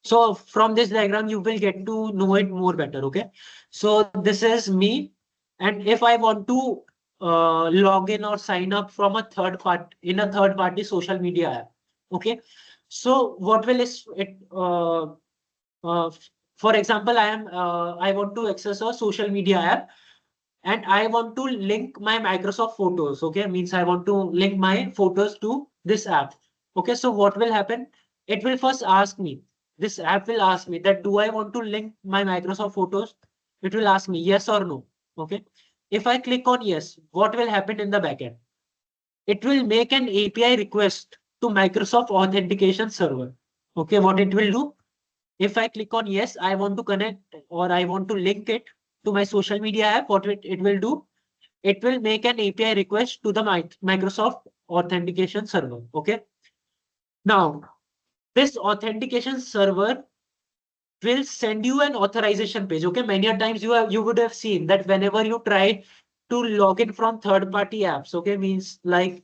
So from this diagram, you will get to know it more better. Okay. So this is me. And if I want to log in or sign up from a third part in a third party social media app. Okay. So what will is it uh, for example, I want to access a social media app and I want to link my Microsoft photos. Okay, means I want to link my photos to this app. Okay, so what will happen? It will first ask me, this app will ask me that do I want to link my Microsoft photos? It will ask me yes or no. Okay, if I click on yes, what will happen in the backend? It will make an API request to Microsoft authentication server. Okay, what it will do? If I click on yes, I want to connect or I want to link it to my social media app, what it will do? It will make an API request to the Microsoft authentication server. Okay. Now, this authentication server will send you an authorization page. Okay. Many a times you would have seen that whenever you try to log in from third party apps, okay, means like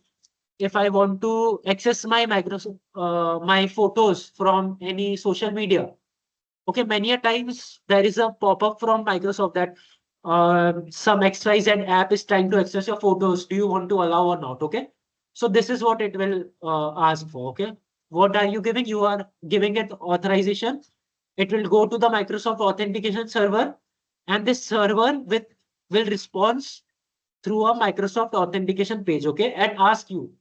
if I want to access my Microsoft my photos from any social media. Okay, many a times there is a pop-up from Microsoft that some XYZ app is trying to access your photos. Do you want to allow or not? Okay. So this is what it will ask for. Okay. What are you giving? You are giving it authorization. It will go to the Microsoft authentication server, and this server will respond through a Microsoft authentication page. Okay, and ask you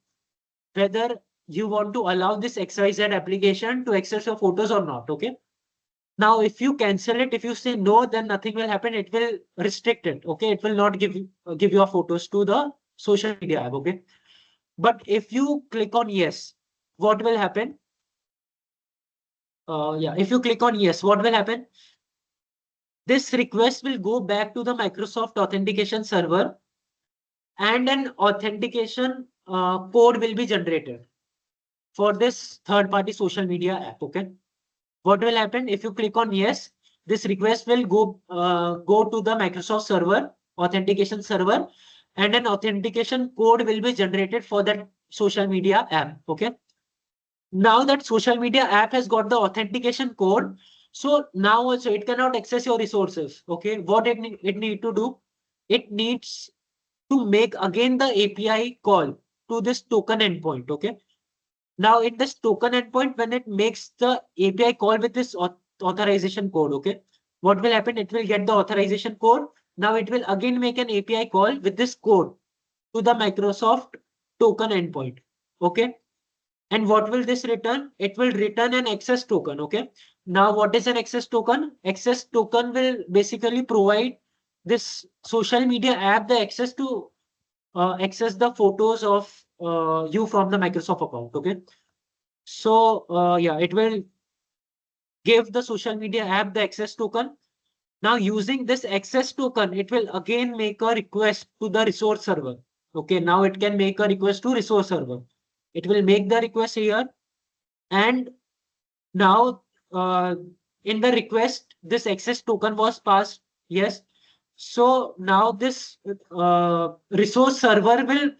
whether you want to allow this XYZ application to access your photos or not. Okay. Now, if you cancel it, if you say no, then nothing will happen. It will restrict it. Okay, it will not give your photos to the social media app. Okay, but if you click on yes, what will happen? Yeah, if you click on yes, what will happen? This request will go back to the Microsoft authentication server, and an authentication code will be generated for this third-party social media app. Okay. What will happen if you click on yes? This request will go to the Microsoft server, authentication server, and an authentication code will be generated for that social media app. Okay. Now that social media app has got the authentication code, so now also it cannot access your resources. Okay. What it need to do? It needs to make again the API call to this token endpoint. Okay. Now in this token endpoint, when it makes the API call with this authorization code, okay, what will happen? It will get the authorization code. Now it will again make an API call with this code to the Microsoft token endpoint. Okay. And what will this return? It will return an access token. Okay. Now what is an access token? Access token will basically provide this social media app the access to access the photos of you from the Microsoft account. Okay. So yeah, it will give the social media app the access token. Now using this access token, it will again make a request to the resource server. Okay, now it can make a request to resource server. It will make the request here, and now in the request, this access token was passed. Yes. So now this resource server will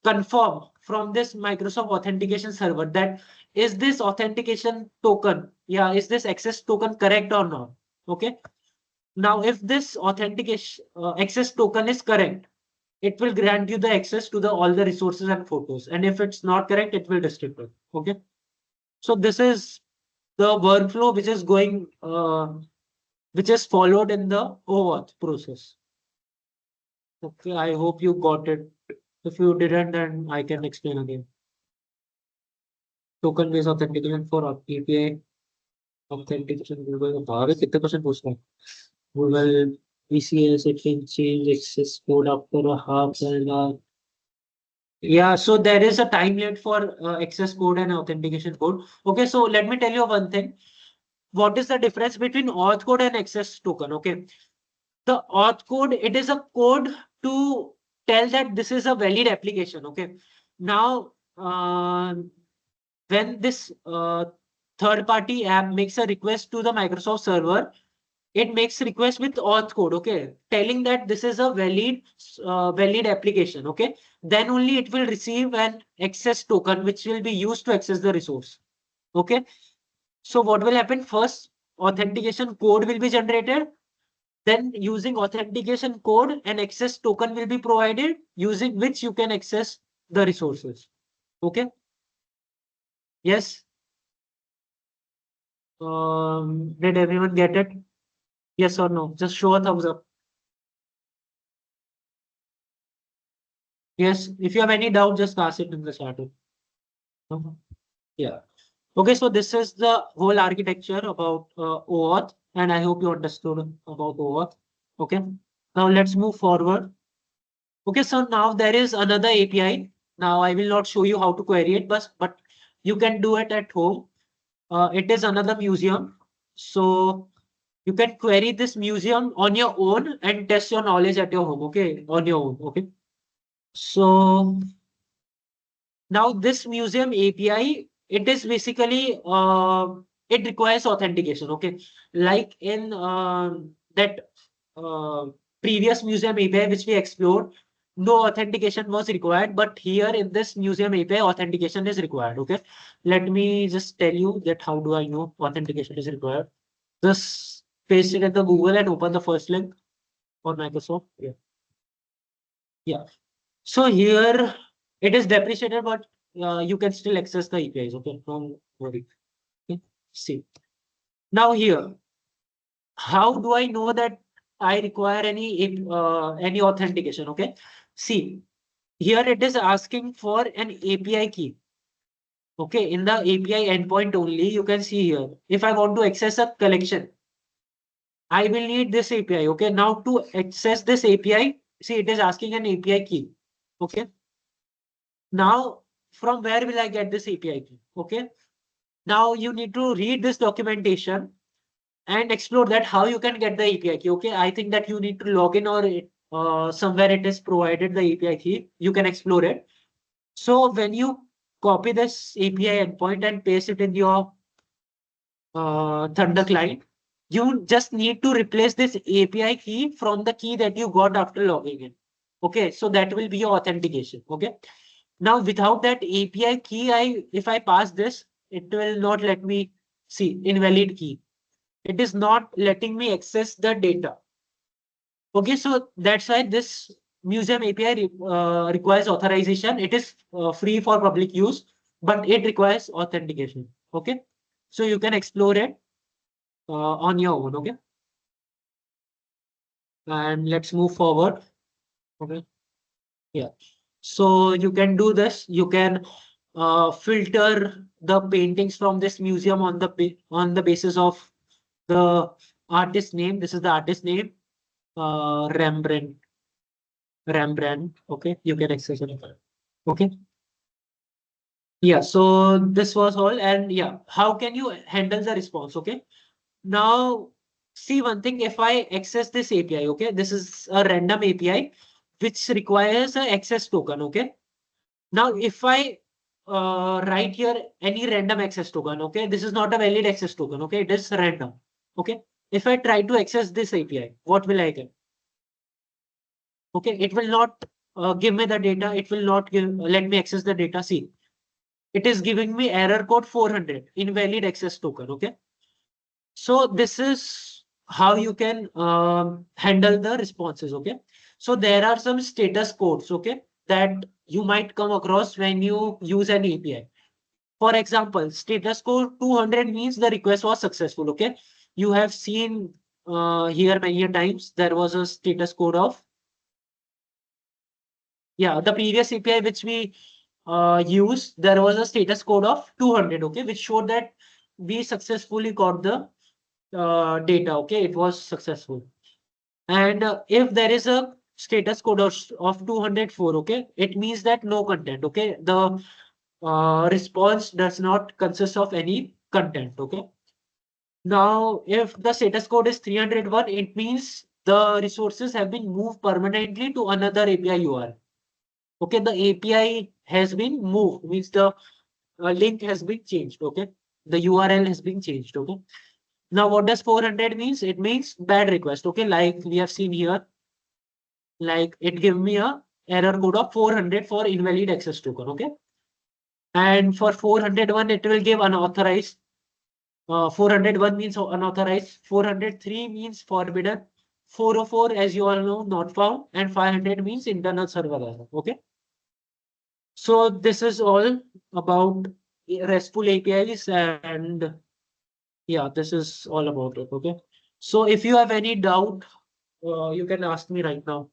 confirm from this Microsoft authentication server that is this authentication token, yeah, is this access token correct or not? Okay. Now, if this authentication access token is correct, it will grant you the access to the all the resources and photos. And if it's not correct, it will restrict it. Okay. So this is the workflow which is followed in the OAuth process. Okay, I hope you got it. If you didn't, then I can explain again. Token based authentication for API authentication Google. भावे कितने percent पूछ रहा है Google ECS, it can change access code after a half an hour. Yeah, so there is a time limit for access code and authentication code. Okay, so let me tell you one thing. What is the difference between auth code and access token? Okay, the auth code, it is a code to tell that this is a valid application. Okay, now when this third party app makes a request to the Microsoft server, it makes request with auth code, okay, telling that this is a valid application, okay. Then only it will receive an access token which will be used to access the resource, okay. So what will happen? First, authentication code will be generated. Then using authentication code, an access token will be provided using which you can access the resources. Okay. Yes. Did everyone get it? Yes or no? Just show a thumbs up. Yes. If you have any doubt, just ask it in the chat. No? Yeah. Okay. So this is the whole architecture about OAuth, and I hope you understood about OAuth. Okay. Now let's move forward. Okay, so now there is another API. Now I will not show you how to query it, but you can do it at home. It is another museum. So you can query this museum on your own and test your knowledge at your home. Okay, on your own. Okay. So now this museum API, it is basically it requires authentication. Okay, like in that uh, previous museum API which we explored, no authentication was required, but here in this museum API, authentication is required. Okay, let me just tell you that how do I know authentication is required. Just paste it at the Google and open the first link on Microsoft. Yeah, yeah. So here it is depreciated, but you can still access the APIs. Okay, don't worry. Okay. See now here, how do I know that I require any authentication? Okay, see here it is asking for an API key. Okay, in the API endpoint only, you can see here. If I want to access a collection, I will need this API. Okay, now to access this API, see it is asking an API key. Okay, now from where will I get this API key? Okay, now you need to read this documentation and explore that how you can get the API key. Okay, I think that you need to log in or somewhere it is provided the API key. You can explore it. So when you copy this API endpoint and paste it in your Thunder client, you just need to replace this API key from the key that you got after logging in. Okay, so that will be your authentication. Okay. Now without that API key, if I pass this, it will not let me see invalid key. It is not letting me access the data. Okay, so that's why this museum API requires authorization. It is free for public use, but it requires authentication. Okay, so you can explore it on your own. Okay, and let's move forward. Okay, yeah. So you can do this. You can filter the paintings from this museum on on the basis of the artist name. This is the artist name, Rembrandt. Rembrandt. Okay, you can access it. Okay. Yeah. So this was all, and yeah, how can you handle the response? Okay. Now, see one thing. If I access this API, okay, this is a random API which requires an access token. Okay. Now, if I write here any random access token, okay, this is not a valid access token. Okay, it is random. Okay. If I try to access this API, what will I get? Okay, it will not give me the data. It will not let me access the data. See, it is giving me error code 400, invalid access token. Okay, so this is how you can handle the responses. Okay, so there are some status codes. Okay, that you might come across when you use an API. For example, status code 200 means the request was successful. Okay, you have seen here many times there was a status code of, yeah, the previous API which we used, there was a status code of 200, okay, which showed that we successfully got the data, okay, it was successful. And if there is a status code of 204, okay, it means that no content, okay. The response does not consist of any content, okay. Now, if the status code is 301, it means the resources have been moved permanently to another API URL. Okay, the API has been moved, means the link has been changed, okay. The URL has been changed, okay. Now, what does 400 means? It means bad request, okay, like we have seen here, like it give me a error code of 400 for invalid access token, okay. And for 401, it will give unauthorized. 401 means unauthorized, 403 means forbidden, 404, as you all know, not found, and 500 means internal server error. Okay. So this is all about RESTful APIs, and yeah, this is all about it. Okay. So if you have any doubt, you can ask me right now.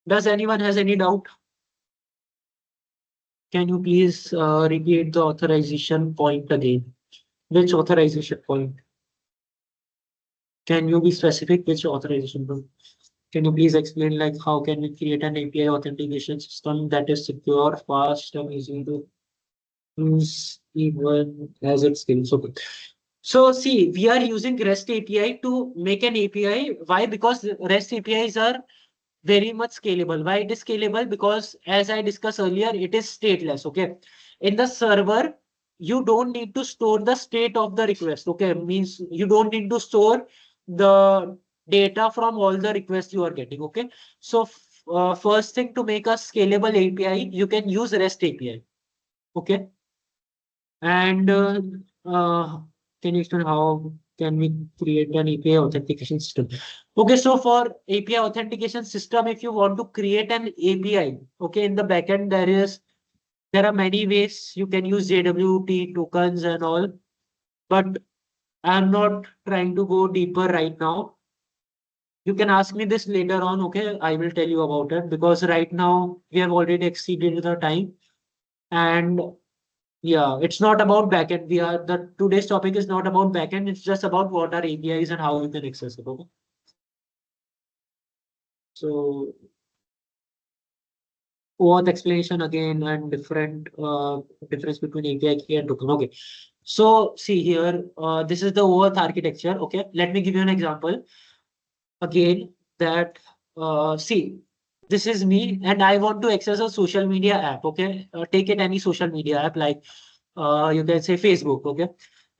Does anyone has any doubt? Can you please repeat the authorization point again? Which authorization point? Can you be specific which authorization point? Can you please explain like how can we create an API authentication system that is secure, fast, and easy to use even as it scales? Okay. So see, we are using REST API to make an API. Why? Because REST APIs are very much scalable. Why it is scalable? Because as I discussed earlier, it is stateless. Okay. In the server, you don't need to store the state of the request. Okay. Means you don't need to store the data from all the requests you are getting. Okay. So first thing, to make a scalable API, you can use REST API. Okay. And can you explain how can we create an API authentication system? Okay, so for API authentication system, if you want to create an API, okay, in the backend there are many ways you can use JWT tokens and all, but I'm not trying to go deeper right now. You can ask me this later on, okay? I will tell you about it because right now we have already exceeded the time. And yeah, it's not about backend. The today's topic is not about backend. It's just about what are APIs and how you can access it. Okay. So what explanation again and difference between API key and token. Okay. So see here, this is the OAuth architecture. Okay. Let me give you an example again that see, this is me and I want to access a social media app. Okay. Take it any social media app like you can say Facebook. Okay.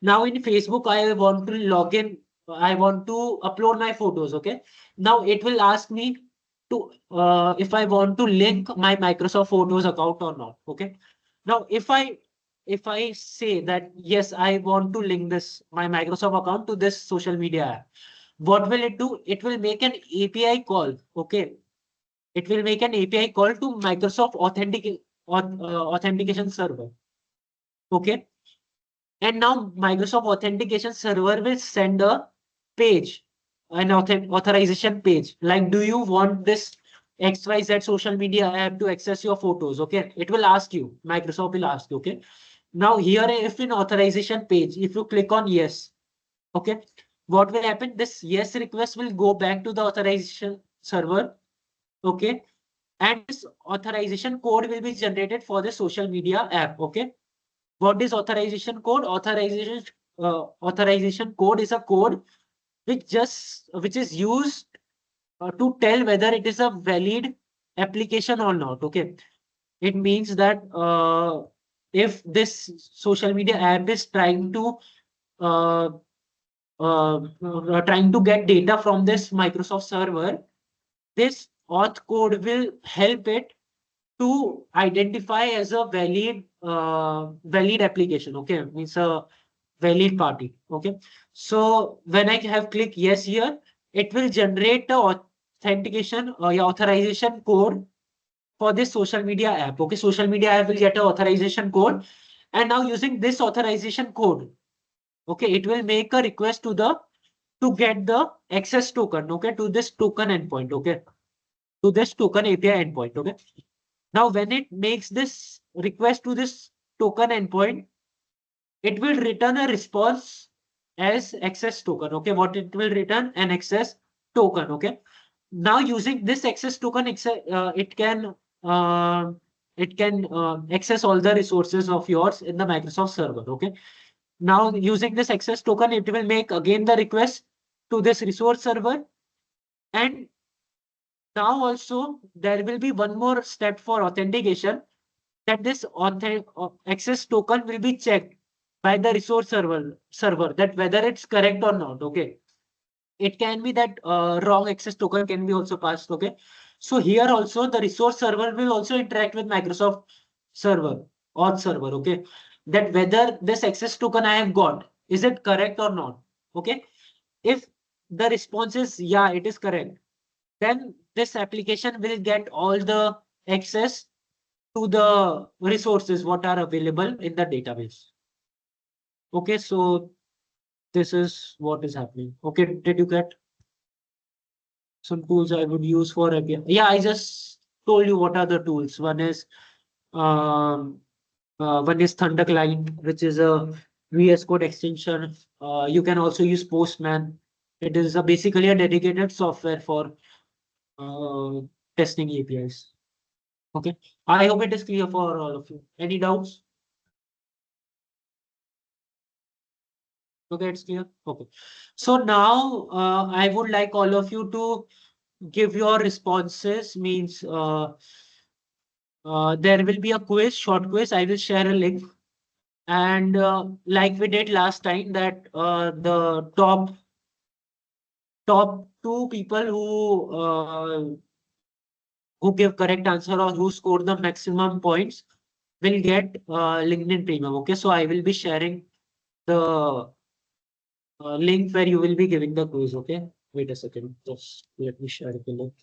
Now in Facebook, I want to log in. I want to upload my photos. Okay. Now it will ask me to if I want to link my Microsoft Photos account or not. Okay. Now if I say that yes, I want to link this my Microsoft account to this social media app, what will it do? It will make an API call. Okay. It will make an API call to Microsoft authentication server. Okay. And now Microsoft Authentication Server will send a page, an authorization page. Like, do you want this XYZ social media app to access your photos? Okay. It will ask you. Microsoft will ask you. Okay. Now here, if in authorization page, if you click on yes, okay, what will happen? This yes request will go back to the authorization server. Okay. And this authorization code will be generated for the social media app. Okay. What is authorization code? Authorization code is a code which is used to tell whether it is a valid application or not. Okay, it means that if this social media app is uh, trying to get data from this Microsoft server, this auth code will help it to identify as a valid application. Okay, means a valid party. Okay, so when I have click yes here, it will generate the authentication or authorization code for this social media app. Okay, social media app will get an authorization code, and now using this authorization code, okay, it will make a request to get the access token. Okay, to this token endpoint. Okay, to this token API endpoint. Okay, now when it makes this request to this token endpoint, it will return a response as access token. Okay, what it will return? An access token. Okay. Now using this access token, uh, it can access all the resources of yours in the Microsoft server. Okay. Now using this access token, it will make again the request to this resource server. And now also there will be one more step for authentication, that this access token will be checked by the resource server that whether it's correct or not. Okay. It can be that wrong access token can be also passed. Okay. So here also the resource server will also interact with Microsoft server, auth server. Okay. That whether this access token I have got, is it correct or not? Okay. If the response is yeah, it is correct, then this application will get all the access to the resources what are available in the database. Okay, so this is what is happening. Okay, did you get some tools I would use for API? Yeah, I just told you what are the tools. Um, one is Thunderclient, which is a VS Code extension. You can also use Postman. It is basically a dedicated software for uh, testing APIs. Okay, I hope it is clear for all of you. Any doubts? Okay, it's clear. Okay. So now I would like all of you to give your responses. Means there will be a quiz, short quiz. I will share a link. And like we did last time, that the top two people who give correct answer or who score the maximum points will get LinkedIn Premium. Okay, so I will be sharing the link where you will be giving the quiz. Okay, wait a second. Just let me share the link.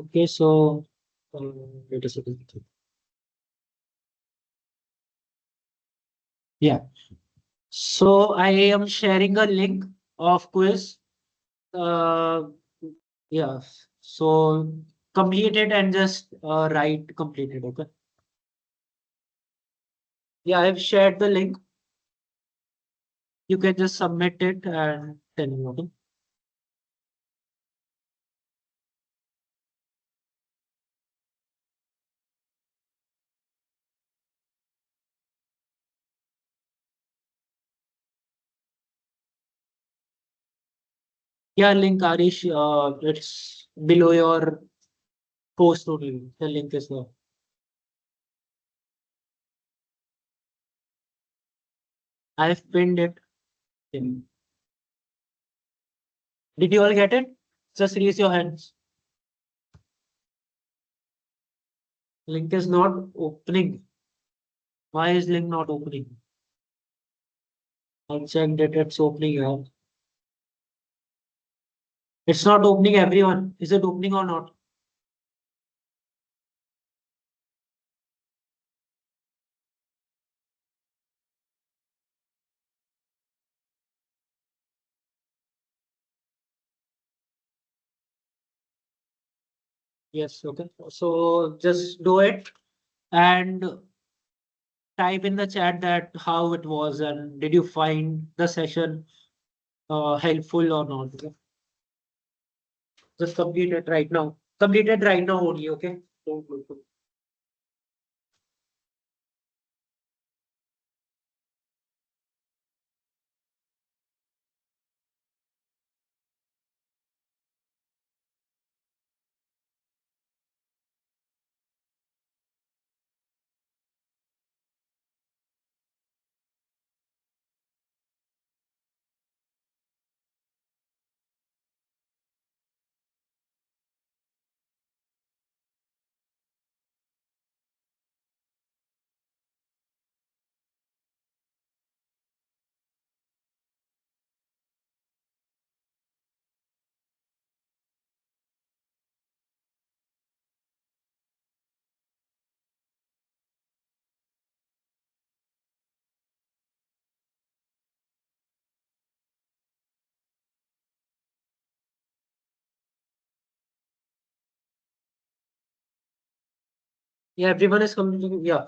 Okay, so wait a second. Yeah. So I am sharing a link of quiz. Uh, yeah. So complete it and just write completed. Okay. Yeah, I've shared the link. You can just submit it and tell me. Okay. Yeah, link Arish. It's below your post only. The link is there. I've pinned it. In. Did you all get it? Just raise your hands. Link is not opening. Why is link not opening? I checked it. It's opening here. It's not opening everyone. Is it opening or not? Yes. Okay. So just do it and type in the chat that how it was and did you find the session helpful or not. Okay? Just complete it right now. Complete it right now only. Okay. Don't look. Yeah, everyone is completing. Yeah,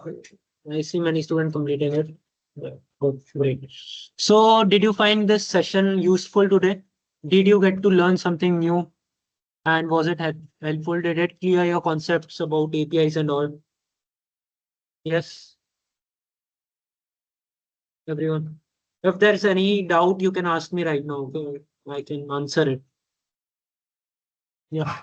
I see many students completing it. Yeah, good, great. So, did you find this session useful today? Did you get to learn something new? And was it helpful? Did it clear your concepts about APIs and all? Yes, everyone. If there's any doubt, you can ask me right now. Okay? I can answer it. Yeah.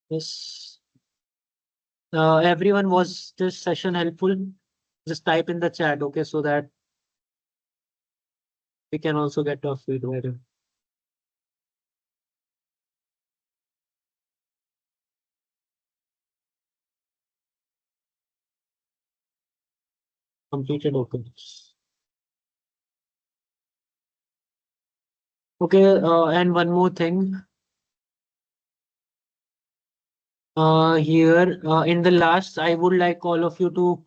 Yes. Everyone, was this session helpful? Just type in the chat, okay, so that we can also get our feedback. Completed, okay. Okay, and one more thing. Here in the last, I would like all of you to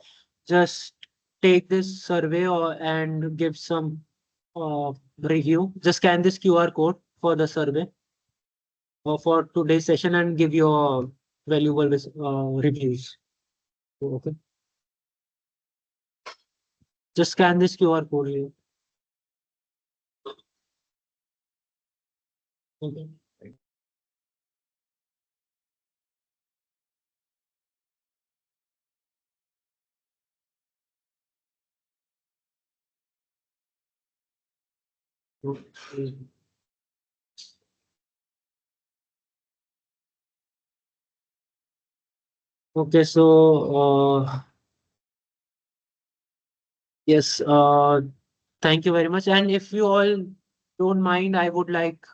just take this survey and give some review. Just scan this QR code for the survey for today's session and give your valuable reviews. Okay. Just scan this QR code here. Okay. Okay. Okay, so yes, thank you very much. And if you all don't mind, I would like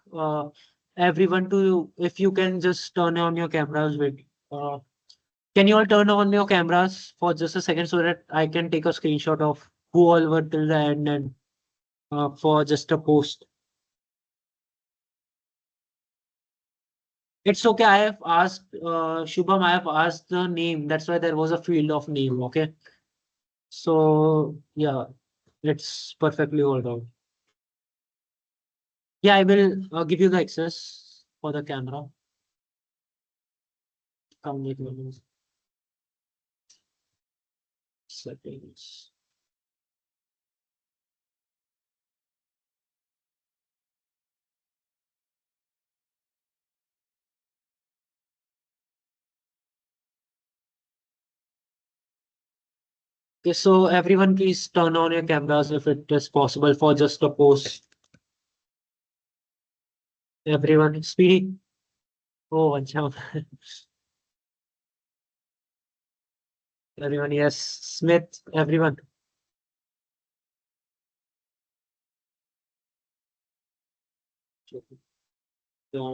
everyone to, if you can just turn on your cameras. Can you all turn on your cameras for just a second so that I can take a screenshot of who all were till the end and for just a post. It's okay. I have asked Shubham, I have asked the name. That's why there was a field of name. Okay. So yeah, it's perfectly all right. Yeah, I will give you the access for the camera. Come with me. Settings. Okay, so everyone please turn on your cameras if it is possible for just a post. Everyone, Speedy. Oh, Vancham. Everyone, yes. Smith, everyone. Yeah,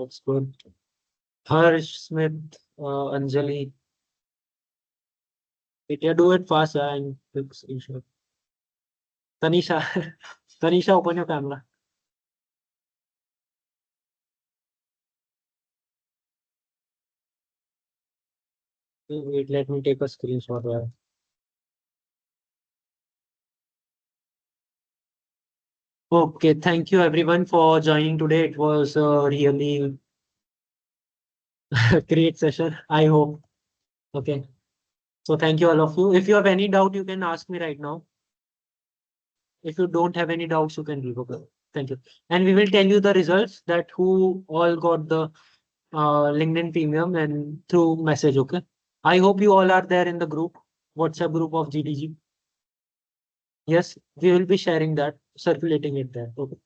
it's good. Harsh, Smith, Anjali. Wait, yeah, do it fast and quick screenshot. Tanisha. Tanisha, open your camera. Wait, let me take a screenshot. Yeah. Okay, thank you everyone for joining today. It was a really great session, I hope. Okay. So thank you all of you. If you have any doubt, you can ask me right now. If you don't have any doubts, you can leave. Okay. Thank you. And we will tell you the results that who all got the LinkedIn Premium and through message. Okay. I hope you all are there in the group, WhatsApp group of GDG. Yes, we will be sharing that, circulating it there. Okay.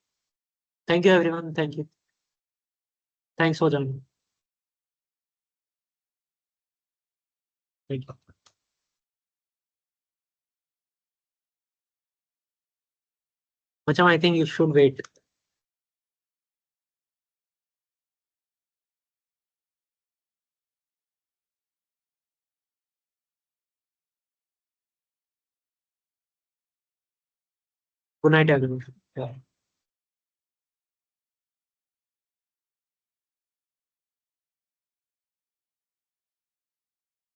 Thank you everyone. Thank you. Thanks for joining. Thank you. Macham, I think you should wait. Good night, everyone. Yeah.